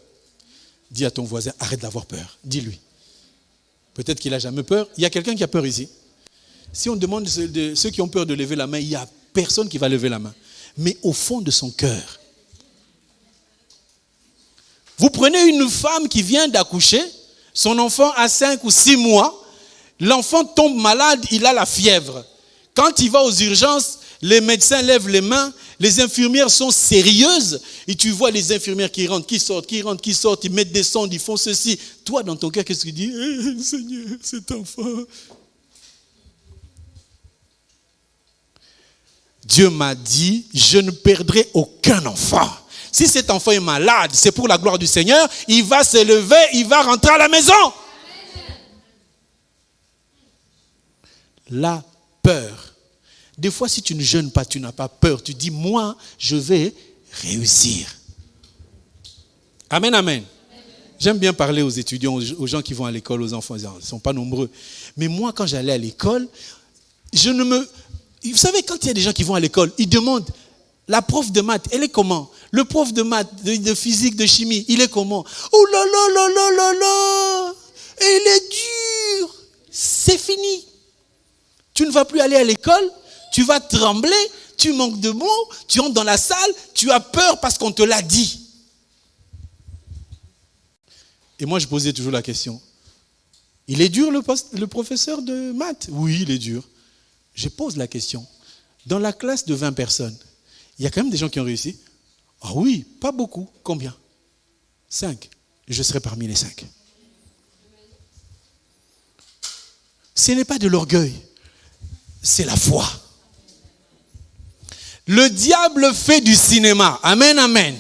S1: Dis à ton voisin, arrête d'avoir peur. Dis-lui. Peut-être qu'il n'a jamais peur. Il y a quelqu'un qui a peur ici. Si on demande de ceux qui ont peur de lever la main, il n'y a personne qui va lever la main. Mais au fond de son cœur. Vous prenez une femme qui vient d'accoucher, son enfant a 5 ou 6 mois, l'enfant tombe malade, il a la fièvre. Quand il va aux urgences, les médecins lèvent les mains, les infirmières sont sérieuses, et tu vois les infirmières qui rentrent, qui sortent, ils mettent des sondes, ils font ceci. Toi, dans ton cœur, qu'est-ce que tu dis? Seigneur, cet enfant. Dieu m'a dit, je ne perdrai aucun enfant. Si cet enfant est malade, c'est pour la gloire du Seigneur, il va se lever, il va rentrer à la maison. La peur. Des fois, si tu ne jeûnes pas, tu n'as pas peur. Tu dis, moi, je vais réussir. Amen, amen. J'aime bien parler aux étudiants, aux gens qui vont à l'école, aux enfants. Ils ne sont pas nombreux. Mais moi, quand j'allais à l'école, vous savez, quand il y a des gens qui vont à l'école, ils demandent, la prof de maths, elle est comment? Le prof de maths, de physique, de chimie, il est comment? Oh là là là là là là! Elle est dure! C'est fini. Tu ne vas plus aller à l'école, tu vas trembler, tu manques de mots, tu entres dans la salle, tu as peur parce qu'on te l'a dit. Et moi, je posais toujours la question. Il est dur le professeur de maths? Oui, il est dur. Je pose la question. Dans la classe de 20 personnes, il y a quand même des gens qui ont réussi? Ah oui, pas beaucoup. Combien? 5. Je serai parmi les 5. Ce n'est pas de l'orgueil. C'est la foi. Le diable fait du cinéma. Amen, amen.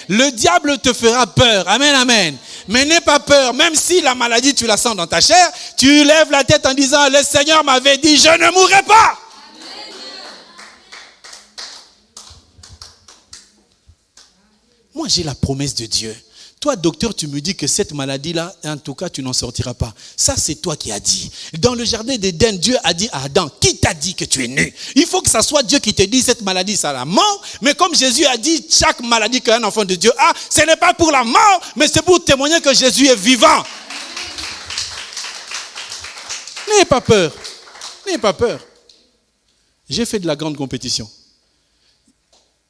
S1: Le diable te fera peur. Amen, amen. Mais n'aie pas peur. Même si la maladie, tu la sens dans ta chair, tu lèves la tête en disant, le Seigneur m'avait dit, je ne mourrai pas. Moi, j'ai la promesse de Dieu. Toi, docteur, tu me dis que cette maladie-là, en tout cas, tu n'en sortiras pas. Ça, c'est toi qui as dit. Dans le jardin d'Éden, Dieu a dit à Adam, qui t'a dit que tu es nu? Il faut que ça soit Dieu qui te dit, cette maladie, c'est la mort. Mais comme Jésus a dit, chaque maladie qu'un enfant de Dieu a, ce n'est pas pour la mort, mais c'est pour témoigner que Jésus est vivant. N'ayez pas peur. N'ayez pas peur. J'ai fait de la grande compétition.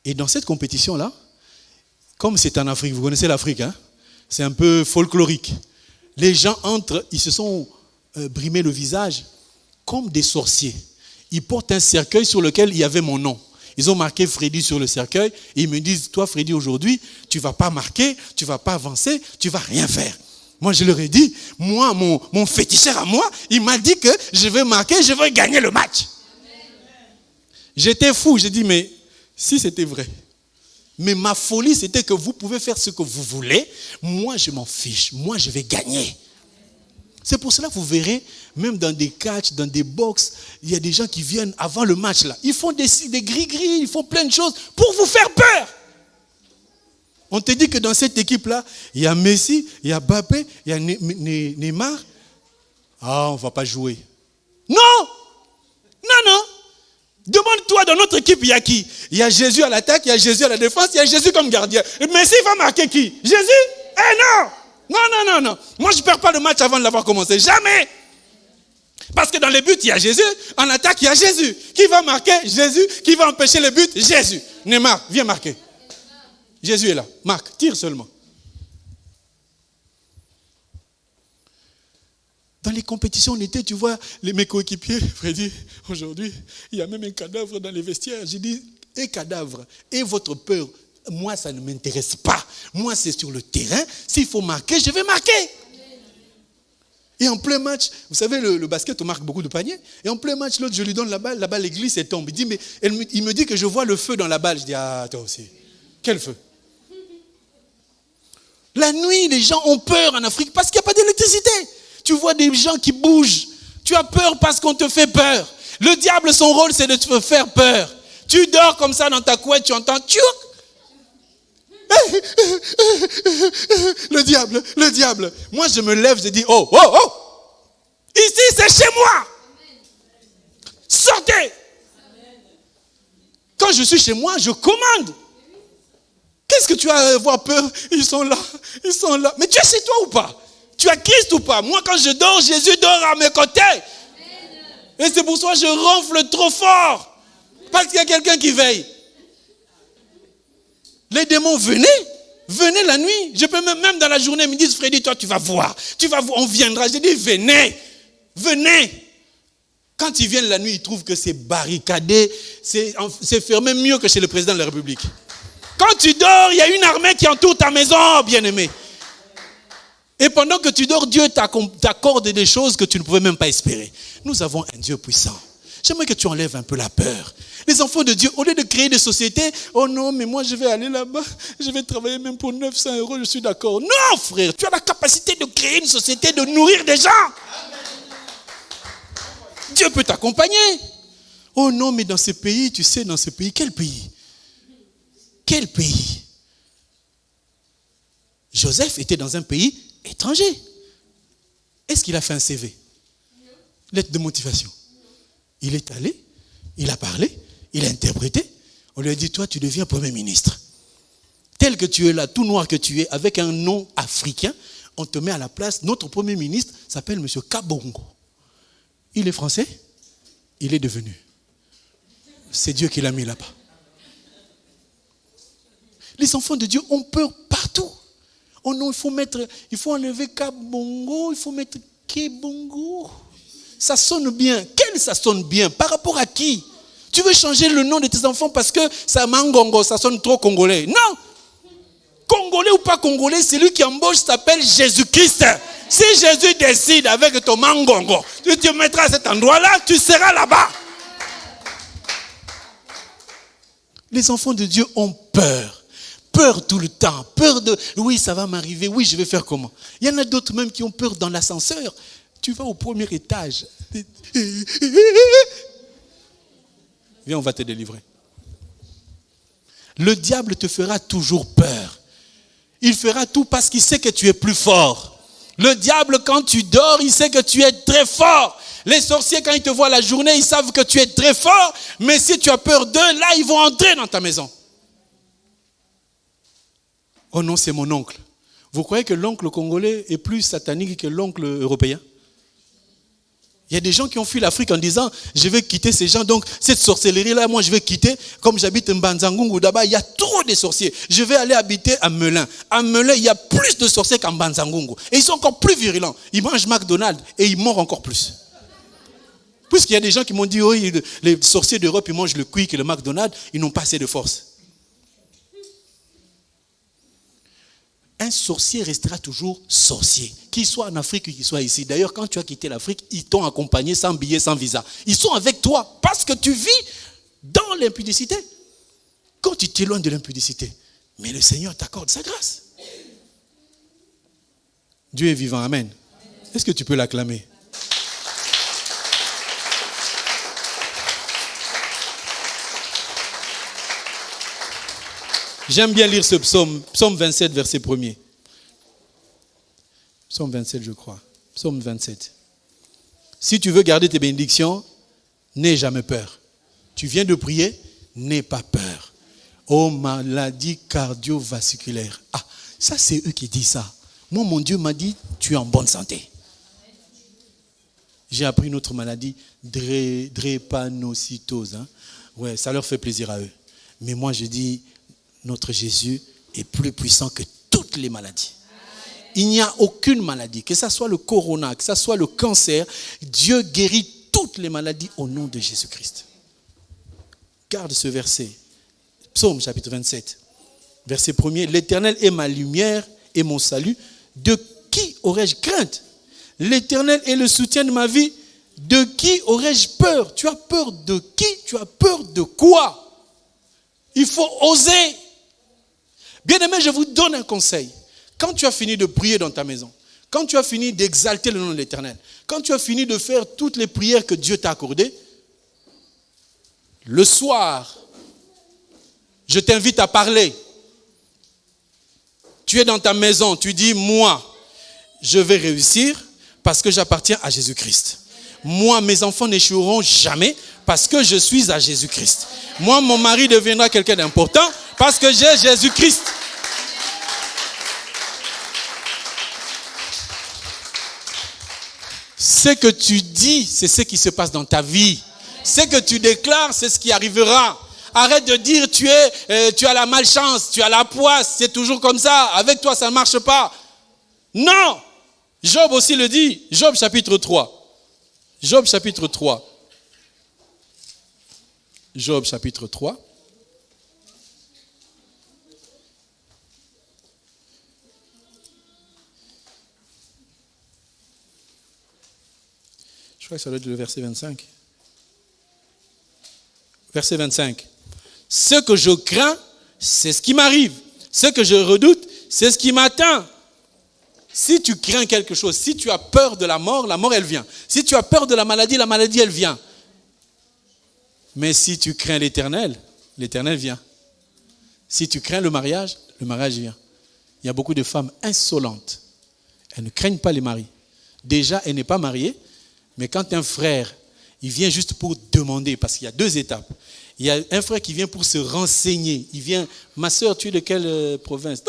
S1: Et dans cette compétition-là, comme c'est en Afrique, vous connaissez l'Afrique, hein? C'est un peu folklorique. Les gens entrent, ils se sont brimés le visage comme des sorciers. Ils portent un cercueil sur lequel il y avait mon nom. Ils ont marqué Freddy sur le cercueil et ils me disent, toi Freddy, aujourd'hui, tu ne vas pas marquer, tu ne vas pas avancer, tu ne vas rien faire. Moi, je leur ai dit, moi, mon féticheur à moi, il m'a dit que je vais marquer, je vais gagner le match. J'étais fou, j'ai dit, mais si c'était vrai. Mais ma folie, c'était que vous pouvez faire ce que vous voulez. Moi, je m'en fiche. Moi, je vais gagner. C'est pour cela que vous verrez, même dans des catchs, dans des box, il y a des gens qui viennent avant le match. Là. Ils font des gris-gris, ils font plein de choses pour vous faire peur.
S2: On te dit que dans cette équipe-là, il y a Messi, il y a Mbappé, il y a Neymar. Ah, on ne va pas jouer. Non! Non. Demande-toi, dans notre équipe, il y a qui? Il y a Jésus à l'attaque, il y a Jésus à la défense, il y a Jésus comme gardien. Messi va marquer qui? Jésus? Non! Non. Moi, je ne perds pas le match avant de l'avoir commencé. Jamais! Parce que dans les buts, il y a Jésus. En attaque, il y a Jésus. Qui va marquer? Jésus. Qui va empêcher le but? Jésus. Neymar, viens marquer. Jésus est là. Marque, tire seulement. Dans les compétitions en été, tu vois, mes coéquipiers, Freddy, aujourd'hui, il y a même un cadavre dans les vestiaires. J'ai dit, et cadavre, et votre peur, moi, ça ne m'intéresse pas. Moi, c'est sur le terrain. S'il faut marquer, je vais marquer. Et en plein match, vous savez, le basket, on marque beaucoup de paniers. Et en plein match, l'autre, je lui donne la balle elle glisse et tombe. Il me dit que je vois le feu dans la balle. Je dis, ah, toi aussi. Quel feu? La nuit, les gens ont peur en Afrique parce qu'il n'y a pas d'électricité. Tu vois des gens qui bougent. Tu as peur parce qu'on te fait peur. Le diable, son rôle, c'est de te faire peur. Tu dors comme ça dans ta couette, tu entends tchouk. Le diable. Moi, je me lève, je dis, oh. Ici, c'est chez moi. Sortez. Quand je suis chez moi, je commande. Qu'est-ce que tu as à avoir peur? Ils sont là. Mais tu es chez toi ou pas? Tu as Christ ou pas? Moi, quand je dors, Jésus dort à mes côtés. Et c'est pour ça que je ronfle trop fort. Parce qu'il y a quelqu'un qui veille. Les démons, venez la nuit. Je peux même dans la journée, ils me disent, Freddy, toi, tu vas voir, on viendra. Je dis, venez. Quand ils viennent la nuit, ils trouvent que c'est barricadé, c'est fermé mieux que chez le président de la République. Quand tu dors, il y a une armée qui entoure ta maison, bien-aimé. Et pendant que tu dors, Dieu t'accorde des choses que tu ne pouvais même pas espérer. Nous avons un Dieu puissant. J'aimerais que tu enlèves un peu la peur. Les enfants de Dieu, au lieu de créer des sociétés, oh non, mais moi je vais aller là-bas, je vais travailler même pour 900 €, je suis d'accord. Non, frère, tu as la capacité de créer une société, de nourrir des gens. Dieu peut t'accompagner. Oh non, mais dans ce pays, tu sais, dans ce pays, quel pays? Quel pays? Joseph était dans un pays étranger. Est-ce qu'il a fait un CV? Lettre de motivation. Il est allé, il a parlé, il a interprété. On lui a dit, toi, tu deviens Premier ministre. Tel que tu es là, tout noir que tu es, avec un nom africain, on te met à la place. Notre Premier ministre s'appelle M. Kabongo. Il est français, il est devenu. C'est Dieu qui l'a mis là-bas. Les enfants de Dieu ont peur partout. Oh non, il faut enlever Kabongo, il faut mettre Kebongo. Ça sonne bien. Quel ça sonne bien? Par rapport à qui? Tu veux changer le nom de tes enfants parce que ça mangongo, ça sonne trop congolais. Non! Congolais ou pas congolais, celui qui embauche s'appelle Jésus-Christ. Si Jésus décide avec ton mangongo, tu te mettras à cet endroit-là, tu seras là-bas. Les enfants de Dieu ont peur. Peur tout le temps. Peur de, oui, ça va m'arriver, oui, je vais faire comment? Il y en a d'autres même qui ont peur dans l'ascenseur. Tu vas au premier étage. Viens, on va te délivrer. Le diable te fera toujours peur. Il fera tout parce qu'il sait que tu es plus fort. Le diable, quand tu dors, il sait que tu es très fort. Les sorciers, quand ils te voient la journée, ils savent que tu es très fort. Mais si tu as peur d'eux, là, ils vont entrer dans ta maison. Oh non, c'est mon oncle. Vous croyez que l'oncle congolais est plus satanique que l'oncle européen? Il y a des gens qui ont fui l'Afrique en disant, je vais quitter ces gens, donc cette sorcellerie-là, moi je vais quitter. Comme j'habite Mbanzangungu, là-bas, il y a trop de sorciers. Je vais aller habiter à Melun. À Melun, il y a plus de sorciers qu'en Mbanzangungu. Et ils sont encore plus virulents. Ils mangent McDonald's et ils meurent encore plus. Puisqu'il y a des gens qui m'ont dit, oui, les sorciers d'Europe, ils mangent le Quick et le McDonald's, ils n'ont pas assez de force. Un sorcier restera toujours sorcier, qu'il soit en Afrique ou qu'il soit ici. D'ailleurs, quand tu as quitté l'Afrique, ils t'ont accompagné sans billet, sans visa. Ils sont avec toi parce que tu vis dans l'impudicité. Quand tu t'éloignes de l'impudicité, mais le Seigneur t'accorde sa grâce. Dieu est vivant, amen. Est-ce que tu peux l'acclamer?
S1: J'aime bien lire ce psaume, psaume 27, verset 1er. Psaume 27, je crois. Psaume 27. Si tu veux garder tes bénédictions, n'aie jamais peur. Tu viens de prier, n'aie pas peur. Oh, maladie cardiovasculaire. Ah, ça c'est eux qui disent ça. Moi, mon Dieu m'a dit, tu es en bonne santé. J'ai appris une autre maladie, drépanocytose. Hein? Ouais, ça leur fait plaisir à eux. Mais moi, je dis, notre Jésus est plus puissant que toutes les maladies. Il n'y a aucune maladie, que ce soit le corona, que ce soit le cancer, Dieu guérit toutes les maladies au nom de Jésus-Christ. Garde ce verset. Psaume chapitre 27, verset 1er. L'Éternel est ma lumière et mon salut. De qui aurais-je crainte? L'Éternel est le soutien de ma vie. De qui aurais-je peur? Tu as peur de qui? Tu as peur de quoi? Il faut oser. Bien-aimé, je vous donne un conseil. Quand tu as fini de prier dans ta maison, quand tu as fini d'exalter le nom de l'Éternel, quand tu as fini de faire toutes les prières que Dieu t'a accordées, le soir, je t'invite à parler. Tu es dans ta maison, tu dis, moi, je vais réussir parce que j'appartiens à Jésus-Christ. Moi, mes enfants n'échoueront jamais parce que je suis à Jésus-Christ. Moi, mon mari deviendra quelqu'un d'important parce que j'ai Jésus-Christ. Ce que tu dis, c'est ce qui se passe dans ta vie. Ce que tu déclares, c'est ce qui arrivera. Arrête de dire tu as la malchance, tu as la poisse, c'est toujours comme ça. Avec toi, ça ne marche pas. Non! Job aussi le dit. Job chapitre 3. Job chapitre 3. Job chapitre 3. Je crois que ça doit être le verset 25. Verset 25. Ce que je crains, c'est ce qui m'arrive. Ce que je redoute, c'est ce qui m'atteint. Si tu crains quelque chose, si tu as peur de la mort elle vient. Si tu as peur de la maladie elle vient. Mais si tu crains l'Éternel, l'Éternel vient. Si tu crains le mariage vient. Il y a beaucoup de femmes insolentes. Elles ne craignent pas les maris. Déjà, elle n'est pas mariée, mais quand un frère, il vient juste pour demander, parce qu'il y a 2 étapes. Il y a un frère qui vient pour se renseigner. Il vient, ma soeur, tu es de quelle province?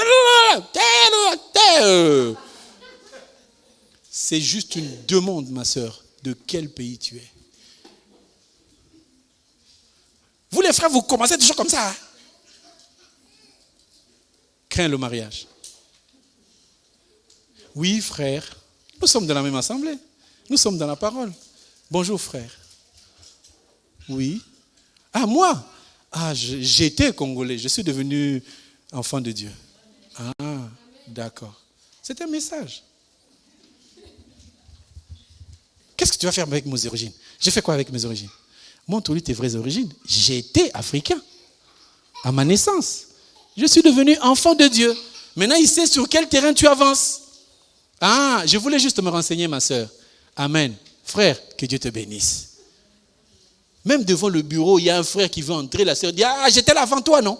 S1: C'est juste une demande, ma soeur. De quel pays tu es? Vous les frères, vous commencez toujours comme ça. Hein? Crains le mariage. Oui, frère. Nous sommes dans la même assemblée. Nous sommes dans la parole. Bonjour, frère. Oui. Ah, moi? Ah, j'étais congolais. Je suis devenu enfant de Dieu. Ah, d'accord. C'est un message. Qu'est-ce que tu vas faire avec mes origines? J'ai fait quoi avec mes origines? Montre-lui tes vraies origines. J'étais africain. À ma naissance. Je suis devenu enfant de Dieu. Maintenant, il sait sur quel terrain tu avances. Ah, je voulais juste me renseigner, ma soeur. Amen. Frère, que Dieu te bénisse. Même devant le bureau, il y a un frère qui veut entrer. La soeur dit, ah, j'étais là avant toi, non?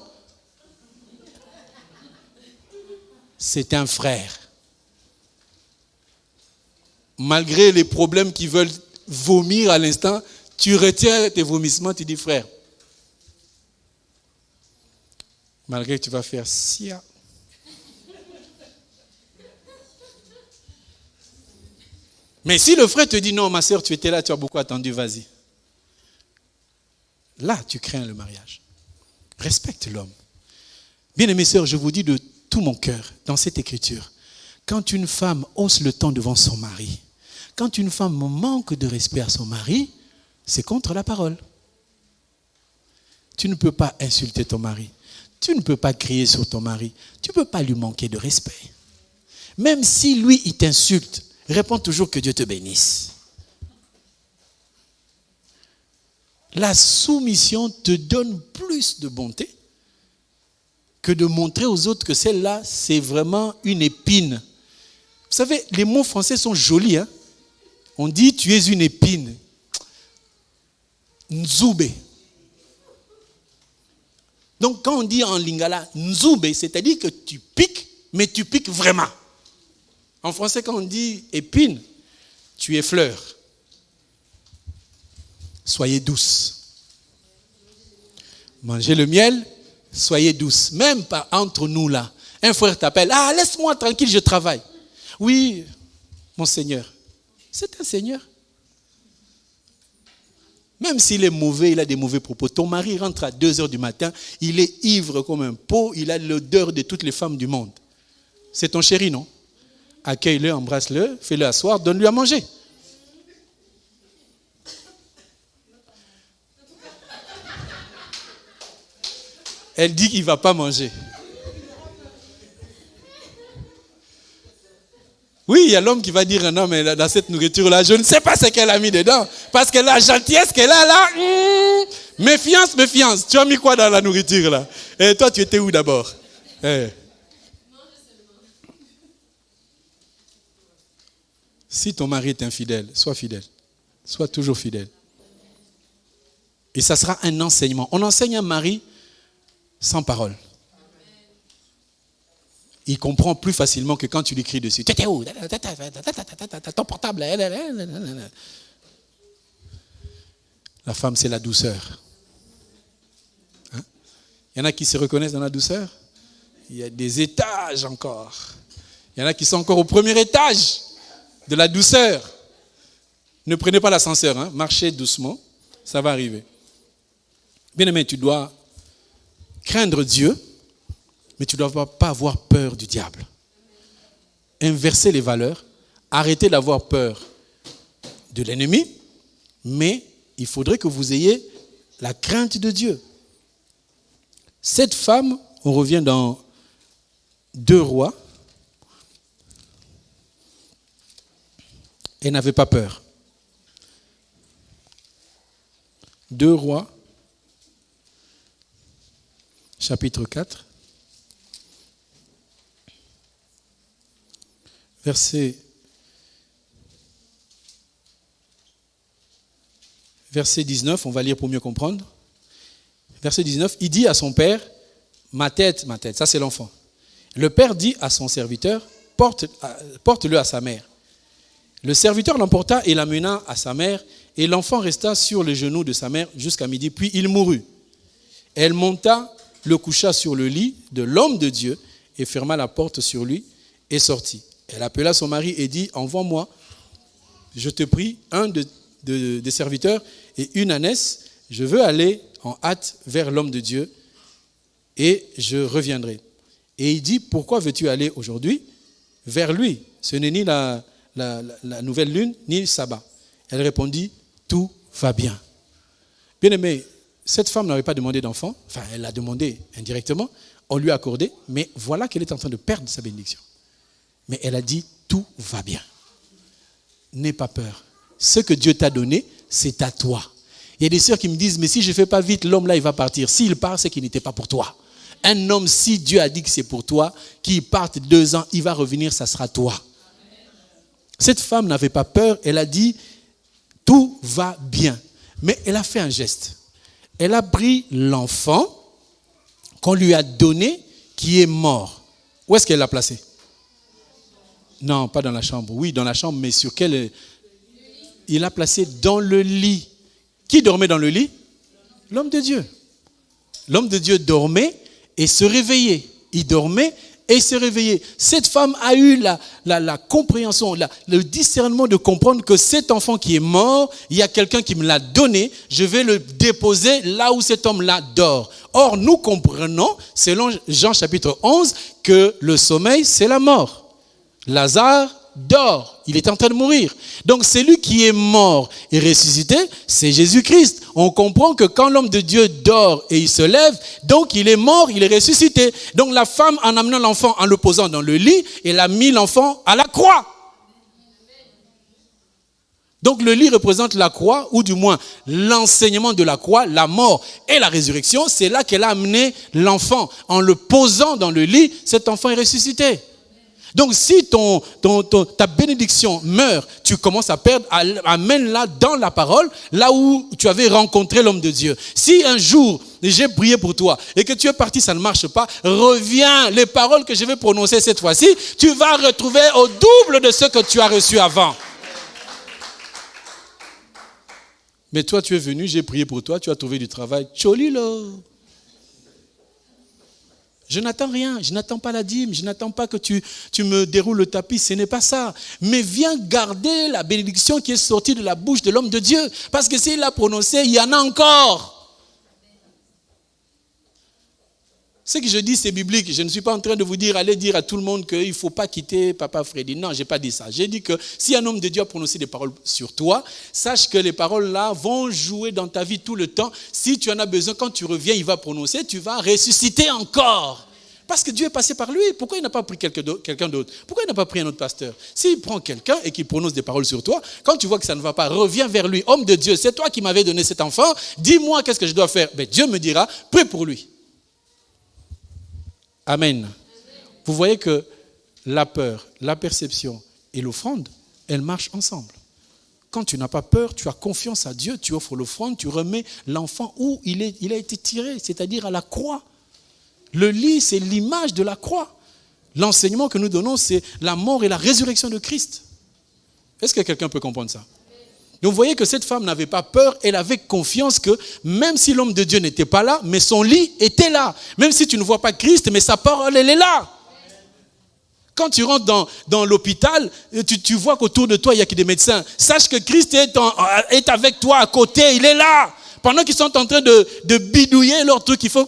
S1: C'est un frère. Malgré les problèmes qui veulent vomir à l'instant, tu retiens tes vomissements, tu dis, frère. Malgré que tu vas faire sia. Mais si le frère te dit, non, ma soeur, tu étais là, tu as beaucoup attendu, vas-y. Là, tu crains le mariage. Respecte l'homme. Bien-aimés sœurs, je vous dis de tout mon cœur, dans cette écriture, quand une femme hausse le ton devant son mari, quand une femme manque de respect à son mari, c'est contre la parole. Tu ne peux pas insulter ton mari. Tu ne peux pas crier sur ton mari. Tu ne peux pas lui manquer de respect. Même si lui, il t'insulte, réponds toujours que Dieu te bénisse. La soumission te donne plus de bonté que de montrer aux autres que celle-là, c'est vraiment une épine. Vous savez, les mots français sont jolis. Hein? On dit, tu es une épine. Nzoube.
S2: Donc quand on dit en lingala nzube, c'est-à-dire que tu piques, mais tu piques vraiment. En français, quand on dit épine, tu effleures. Soyez douce. Mangez le miel, soyez douce. Même pas entre nous là. Un frère t'appelle, ah laisse-moi tranquille, je travaille. Oui, mon Seigneur. C'est un Seigneur. Même s'il est mauvais, il a des mauvais propos. Ton mari rentre à 2h du matin, il est ivre comme un pot, il a l'odeur de toutes les femmes du monde. C'est ton chéri, non? Accueille-le, embrasse-le, fais-le asseoir, donne-lui à manger. Elle dit qu'il ne va pas manger. Oui, il y a l'homme qui va dire, non, mais dans cette nourriture-là, je ne sais pas ce qu'elle a mis dedans. Parce que la gentillesse qu'elle a là, méfiance, méfiance. Tu as mis quoi dans la nourriture là? Et toi, tu étais où d'abord? Si ton mari est infidèle, sois fidèle. Sois toujours fidèle. Et ça sera un enseignement. On enseigne un mari sans parole. Il comprend plus facilement que quand tu lui cries dessus. Tu étais où? Ton portable. La femme, c'est la douceur. Hein? Il y en a qui se reconnaissent dans la douceur. Il y a des étages encore. Il y en a qui sont encore au premier étage de la douceur. Ne prenez pas l'ascenseur. Hein? Marchez doucement. Ça va arriver. Bien-aimé, tu dois craindre Dieu. Mais tu ne dois pas avoir peur du diable. Inverser les valeurs, arrêtez d'avoir peur de l'ennemi, mais il faudrait que vous ayez la crainte de Dieu. Cette femme, on revient dans 2 Rois, elle n'avait pas peur. 2 Rois, chapitre 4. Verset 19, on va lire pour mieux comprendre. Verset 19, il dit à son père, ma tête, ça c'est l'enfant. Le père dit à son serviteur, porte-le à sa mère. Le serviteur l'emporta et l'amena à sa mère, et l'enfant resta sur les genoux de sa mère jusqu'à midi, puis il mourut. Elle monta, le coucha sur le lit de l'homme de Dieu, et ferma la porte sur lui, et sortit. Elle appela son mari et dit, envoie-moi, je te prie, un des serviteurs et une ânesse. Je veux aller en hâte vers l'homme de Dieu et je reviendrai. Et il dit, pourquoi veux-tu aller aujourd'hui vers lui? Ce n'est ni la nouvelle lune, ni le sabbat. Elle répondit, tout va bien. Bien-aimé, cette femme n'avait pas demandé d'enfant. Enfin, elle l'a demandé indirectement. On lui a accordé, mais voilà qu'elle est en train de perdre sa bénédiction. Mais elle a dit, tout va bien. N'aie pas peur. Ce que Dieu t'a donné, c'est à toi. Il y a des sœurs qui me disent, mais si je ne fais pas vite, l'homme là, il va partir. S'il part, c'est qu'il n'était pas pour toi. Un homme, si Dieu a dit que c'est pour toi, qu'il parte 2 ans, il va revenir, ça sera toi. Cette femme n'avait pas peur, elle a dit, tout va bien. Mais elle a fait un geste. Elle a pris l'enfant qu'on lui a donné, qui est mort. Où est-ce qu'elle l'a placé? Non, pas dans la chambre. Oui, dans la chambre, mais sur quel... Il l'a placé dans le lit. Qui dormait dans le lit? L'homme de Dieu. L'homme de Dieu dormait et se réveillait. Il dormait et se réveillait. Cette femme a eu la compréhension, le discernement de comprendre que cet enfant qui est mort, il y a quelqu'un qui me l'a donné, je vais le déposer là où cet homme-là dort. Or, nous comprenons, selon Jean chapitre 11, que le sommeil, c'est la mort. Lazare dort, il est en train de mourir. Donc celui qui est mort et ressuscité, c'est Jésus-Christ. On comprend que quand l'homme de Dieu dort et il se lève, donc il est mort, il est ressuscité. Donc la femme, en amenant l'enfant, en le posant dans le lit, elle a mis l'enfant à la croix. Donc le lit représente la croix, ou du moins l'enseignement de la croix, la mort et la résurrection. C'est là qu'elle a amené l'enfant. En le posant dans le lit, cet enfant est ressuscité. Donc si ta bénédiction meurt, tu commences à perdre, amène-la dans la parole, là où tu avais rencontré l'homme de Dieu. Si un jour j'ai prié pour toi et que tu es parti, ça ne marche pas, reviens. Les paroles que je vais prononcer cette fois-ci, tu vas retrouver au double de ce que tu as reçu avant. Mais toi, tu es venu, j'ai prié pour toi, tu as trouvé du travail. Tcholilo. Je n'attends rien, je n'attends pas la dîme, je n'attends pas que tu me déroules le tapis, ce n'est pas ça. Mais viens garder la bénédiction qui est sortie de la bouche de l'homme de Dieu. Parce que s'il l'a prononcé, il y en a encore. Ce que je dis, c'est biblique. Je ne suis pas en train de vous dire, allez dire à tout le monde qu'il ne faut pas quitter Papa Freddy. Non, je n'ai pas dit ça. J'ai dit que si un homme de Dieu a prononcé des paroles sur toi, sache que les paroles-là vont jouer dans ta vie tout le temps. Si tu en as besoin, quand tu reviens, il va prononcer, tu vas ressusciter encore. Parce que Dieu est passé par lui. Pourquoi il n'a pas pris quelqu'un d'autre? Pourquoi il n'a pas pris un autre pasteur? S'il prend quelqu'un et qu'il prononce des paroles sur toi, quand tu vois que ça ne va pas, reviens vers lui. Homme de Dieu, c'est toi qui m'avais donné cet enfant. Dis-moi qu'est-ce que je dois faire. Ben, Dieu me dira, prie pour lui. Amen. Vous voyez que la peur, la perception et l'offrande, elles marchent ensemble. Quand tu n'as pas peur, tu as confiance à Dieu, tu offres l'offrande, tu remets l'enfant où il a été tiré, c'est-à-dire à la croix. Le lit, c'est l'image de la croix. L'enseignement que nous donnons, c'est la mort et la résurrection de Christ. Est-ce que quelqu'un peut comprendre ça? Donc vous voyez que cette femme n'avait pas peur, elle avait confiance que même si l'homme de Dieu n'était pas là, mais son lit était là. Même si tu ne vois pas Christ, mais sa parole, elle est là. Quand tu rentres dans l'hôpital, tu vois qu'autour de toi, il n'y a que des médecins. Sache que Christ est avec toi à côté, il est là. Pendant qu'ils sont en train de bidouiller leur truc, ils font...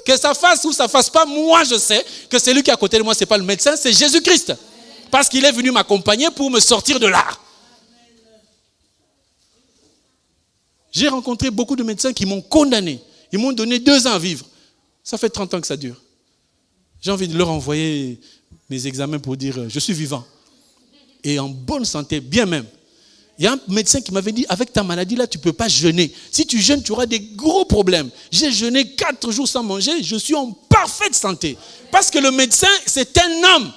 S2: Que ça fasse ou ça fasse pas, moi je sais que celui qui est à côté de moi, ce n'est pas le médecin, c'est Jésus-Christ. Parce qu'il est venu m'accompagner pour me sortir de là. J'ai rencontré beaucoup de médecins qui m'ont condamné. Ils m'ont donné 2 ans à vivre. Ça fait 30 ans que ça dure. J'ai envie de leur envoyer mes examens pour dire je suis vivant. Et en bonne santé, bien même. Il y a un médecin qui m'avait dit, avec ta maladie là, tu ne peux pas jeûner. Si tu jeûnes, tu auras des gros problèmes. J'ai jeûné 4 jours sans manger, je suis en parfaite santé. Parce que le médecin, c'est un homme.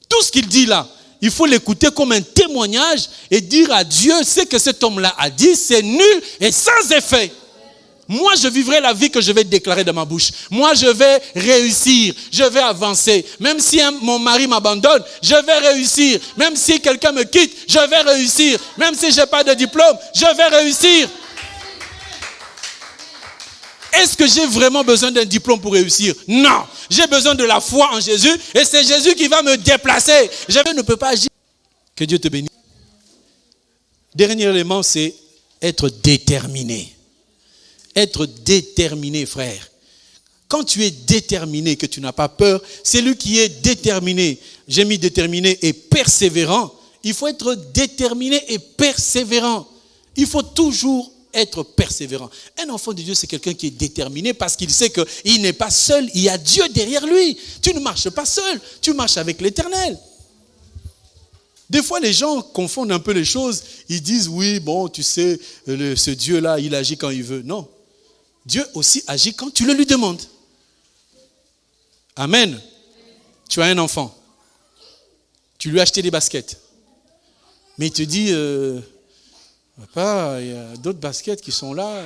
S2: Tout ce qu'il dit là, il faut l'écouter comme un témoignage et dire à Dieu, ce que cet homme-là a dit, c'est nul et sans effet. Moi, je vivrai la vie que je vais déclarer de ma bouche. Moi, je vais réussir, je vais avancer. Même si mon mari m'abandonne, je vais réussir. Même si quelqu'un me quitte, je vais réussir. Même si je n'ai pas de diplôme, je vais réussir. Est-ce que j'ai vraiment besoin d'un diplôme pour réussir? Non. J'ai besoin de la foi en Jésus et c'est Jésus qui va me déplacer. Je ne peux pas agir. Que Dieu te bénisse. Dernier élément, c'est être déterminé. Être déterminé, frère. Quand tu es déterminé, que tu n'as pas peur, c'est lui qui est déterminé. J'ai mis déterminé et persévérant. Il faut être déterminé et persévérant. Il faut toujours être persévérant. Un enfant de Dieu, c'est quelqu'un qui est déterminé parce qu'il sait qu'il n'est pas seul. Il y a Dieu derrière lui. Tu ne marches pas seul. Tu marches avec l'Éternel. Des fois, les gens confondent un peu les choses. Ils disent, oui, bon, tu sais, ce Dieu-là, il agit quand il veut. Non. Dieu aussi agit quand tu le lui demandes. Amen. Tu as un enfant. Tu lui as acheté des baskets. Mais il te dit, papa, il y a d'autres baskets qui sont là.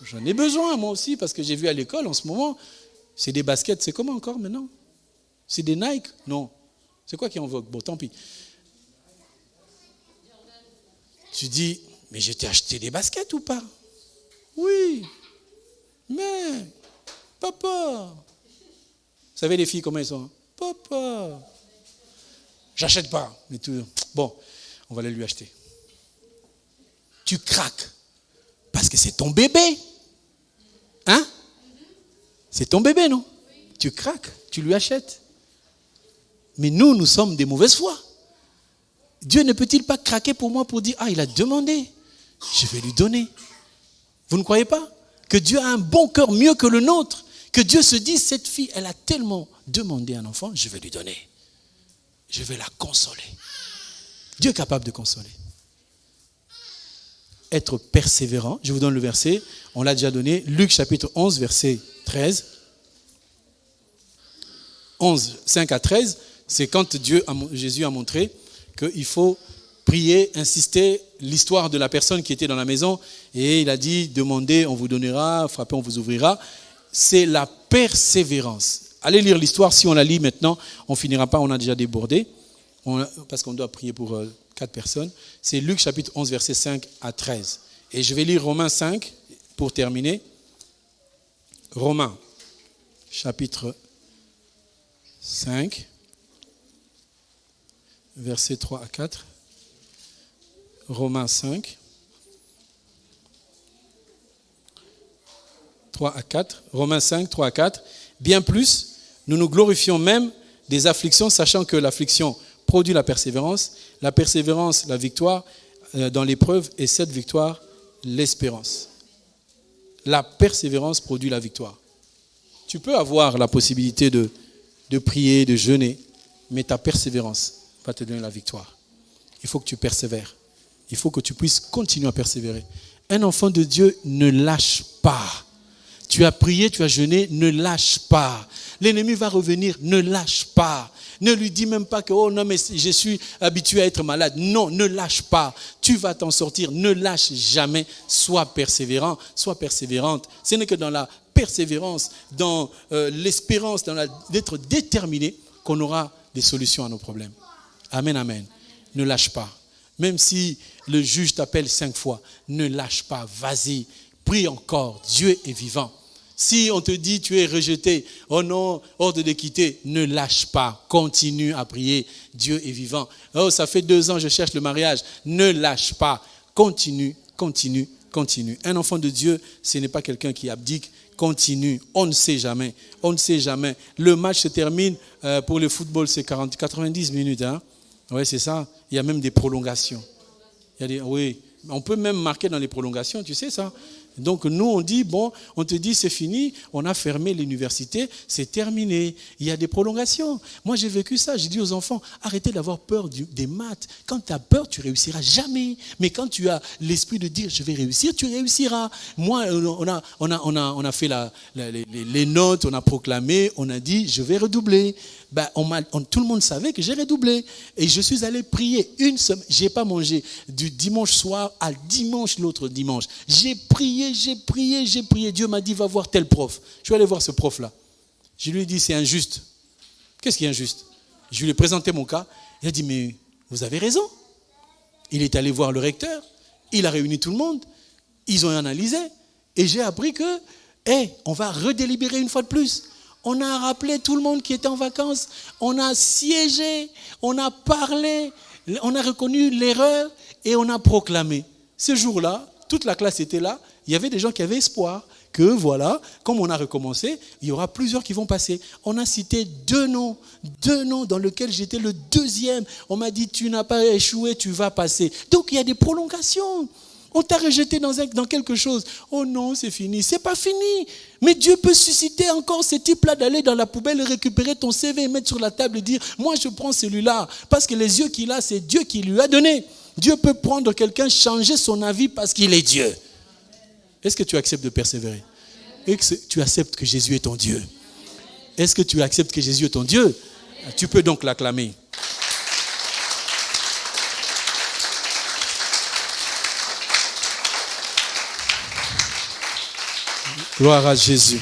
S2: J'en ai besoin, moi aussi, parce que j'ai vu à l'école en ce moment, c'est des baskets. C'est comment encore maintenant? C'est des Nike? Non. C'est quoi qui est en vogue? Bon, tant pis. Tu dis, mais je t'ai acheté des baskets ou pas? Oui. Mais, papa. Vous savez les filles comment elles sont? Papa. J'achète pas. Mais tout, bon, on va les lui acheter. Tu craques. Parce que c'est ton bébé. Hein? C'est ton bébé, non? Tu craques, tu lui achètes. Mais nous sommes des mauvaises foi. Dieu ne peut-il pas craquer pour moi pour dire, il a demandé, je vais lui donner. Vous ne croyez pas que Dieu a un bon cœur mieux que le nôtre? Que Dieu se dise, cette fille, elle a tellement demandé un enfant, je vais lui donner. Je vais la consoler. Dieu est capable de consoler. Être persévérant, je vous donne le verset, on l'a déjà donné, Luc chapitre 11, verset 13. 11, 5 à 13, c'est quand Jésus a montré qu'il faut
S1: prier, insister, l'histoire de la personne qui était dans la maison, et il a dit, demandez, on vous donnera, frappez, on vous ouvrira. C'est la persévérance. Allez lire l'histoire, si on la lit maintenant, on ne finira pas, on a déjà débordé, parce qu'on doit prier pour 4 personnes. C'est Luc chapitre 11, versets 5 à 13. Et je vais lire Romains 5 pour terminer. Romains chapitre 5, versets 3 à 4. Romains 5, 3 à 4. Romains 5, 3 à 4. Bien plus, nous nous glorifions même des afflictions, sachant que l'affliction produit la persévérance, la victoire dans l'épreuve, et cette victoire, l'espérance. La persévérance produit la victoire. Tu peux avoir la possibilité de prier, de jeûner, mais ta persévérance va te donner la victoire. Il faut que tu persévères. Il faut que tu puisses continuer à persévérer. Un enfant de Dieu ne lâche pas. Tu as prié, tu as jeûné, ne lâche pas. L'ennemi va revenir, ne lâche pas. Ne lui dis même pas que, oh non, mais je suis habitué à être malade. Non, ne lâche pas. Tu vas t'en sortir. Ne lâche jamais. Sois persévérant, sois persévérante. Ce n'est que dans la persévérance, dans l'espérance, d'être déterminé, qu'on aura des solutions à nos problèmes. Amen, amen. Ne lâche pas. Même si le juge t'appelle 5 fois, ne lâche pas. Vas-y, prie encore. Dieu est vivant. Si on te dit tu es rejeté, oh non, ordre de quitter, ne lâche pas, continue à prier, Dieu est vivant. Oh, ça fait 2 ans, je cherche le mariage, ne lâche pas, continue. Un enfant de Dieu, ce n'est pas quelqu'un qui abdique, continue, on ne sait jamais. Le match se termine, pour le football, c'est 90 minutes. Hein? Oui, c'est ça, il y a même des prolongations. Oui, on peut même marquer dans les prolongations, tu sais ça. Donc nous on dit, bon, on te dit c'est fini, on a fermé l'université, c'est terminé, il y a des prolongations. Moi j'ai vécu ça, j'ai dit aux enfants, arrêtez d'avoir peur des maths. Quand tu as peur, tu réussiras jamais. Mais quand tu as l'esprit de dire je vais réussir, tu réussiras. Moi on a fait les notes, on a proclamé, on a dit je vais redoubler. Tout le monde savait que j'ai redoublé. Et je suis allé prier une semaine. Je n'ai pas mangé du dimanche soir à dimanche l'autre dimanche. J'ai prié. Dieu m'a dit, va voir tel prof. Je suis allé voir ce prof-là. Je lui ai dit, c'est injuste. Qu'est-ce qui est injuste? Je lui ai présenté mon cas. Il a dit, mais vous avez raison. Il est allé voir le recteur. Il a réuni tout le monde. Ils ont analysé. Et j'ai appris que, on va redélibérer une fois de plus. On a rappelé tout le monde qui était en vacances. On a siégé. On a parlé. On a reconnu l'erreur et on a proclamé. Ce jour-là, toute la classe était là. Il y avait des gens qui avaient espoir que voilà, comme on a recommencé, il y aura plusieurs qui vont passer. On a cité 2 noms dans lesquels j'étais le 2e. On m'a dit, tu n'as pas échoué, tu vas passer. Donc il y a des prolongations. On t'a rejeté dans quelque chose. Oh non, c'est fini. C'est pas fini. Mais Dieu peut susciter encore ce type-là d'aller dans la poubelle, récupérer ton CV et mettre sur la table et dire, moi je prends celui-là. Parce que les yeux qu'il a, c'est Dieu qui lui a donné. Dieu peut prendre quelqu'un, changer son avis parce qu'il est Dieu. Est-ce que tu acceptes de persévérer? Est-ce que tu acceptes que Jésus est ton Dieu? Est-ce que tu acceptes que Jésus est ton Dieu? Tu peux donc l'acclamer. Gloire à Jésus.